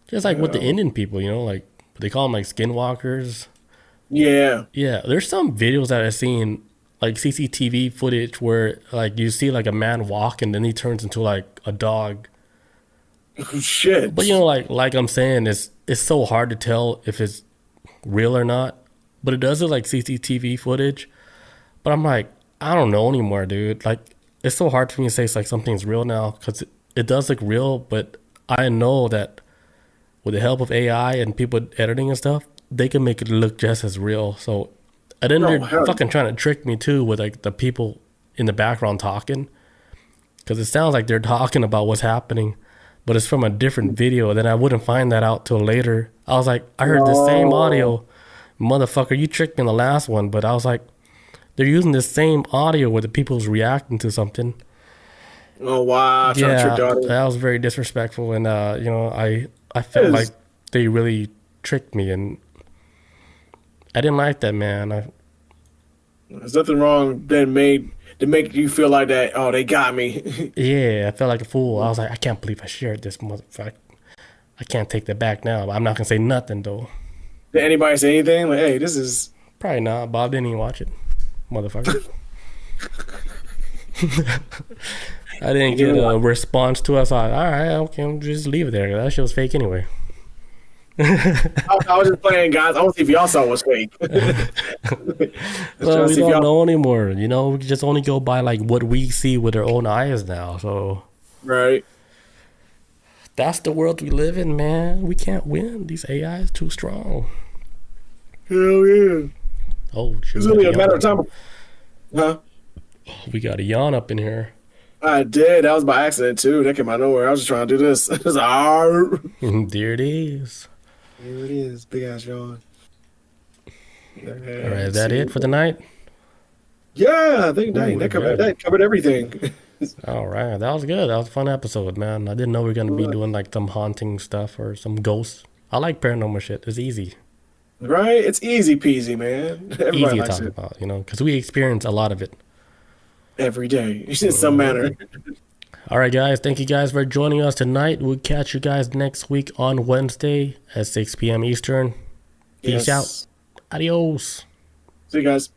Just like with the Yeah. Indian people, you know, like they call them like skinwalkers. Yeah. Yeah, there's some videos that I've seen, like CCTV footage where like you see like a man walk and then he turns into like a dog. Shit. But you know, like I'm saying, it's so hard to tell if it's real or not. But it does look like CCTV footage. But I'm like, I don't know anymore, dude. Like it's so hard for me to say it's like something's real now because it does look real. But I know that with the help of AI and people editing and stuff, they can make it look just as real. So, and then No, they're hell. fucking trying to trick me too with like the people in the background talking, because it sounds like they're talking about what's happening, but it's from a different video. Then I wouldn't find that out till later. I was like, I heard the same audio, motherfucker. You tricked me in the last one, but I was like, they're using the same audio where the people's reacting to something. Oh wow, trying to trick the audience. That was very disrespectful, and you know, I That felt is- like they really tricked me, and I didn't like that, man. There's nothing wrong that made to make you feel like that. Oh, they got me. I felt like a fool. I was like, I can't believe I shared this motherfucker. I can't take that back now. I'm not gonna say nothing though. Did anybody say anything? Like, hey, this is Probably not. Bob didn't even watch it, motherfucker. I didn't get a response to us. All right, okay, I'll just leave it there. That shit was fake anyway. I was just playing, guys. I want to see if y'all saw what's fake. Well, we don't know anymore. You know, we just only go by like what we see with our own eyes now. So Right. that's the world we live in, man. We can't win. These AI is too strong. Hell yeah. Oh, shoot, It's only a matter of time. Huh? we got a yawn up in here. I did. That was by accident too. That came out of nowhere. I was just trying to do this. It was like, "Arr." There it is. Here it is. Big ass yawn. All right, is that it for the night? Yeah, I think Ooh, that covered everything. All right, that was good. That was a fun episode, man. I didn't know we were gonna be doing like some haunting stuff or some ghosts. I like paranormal shit. It's easy, Right? It's easy peasy, man. Everybody easy to likes talk it about, because we experience a lot of it. every day in some manner. All right, guys. Thank you guys for joining us tonight. We'll catch you guys next week on Wednesday at 6 p.m. Eastern. Peace out. Yes. Adios. See you guys.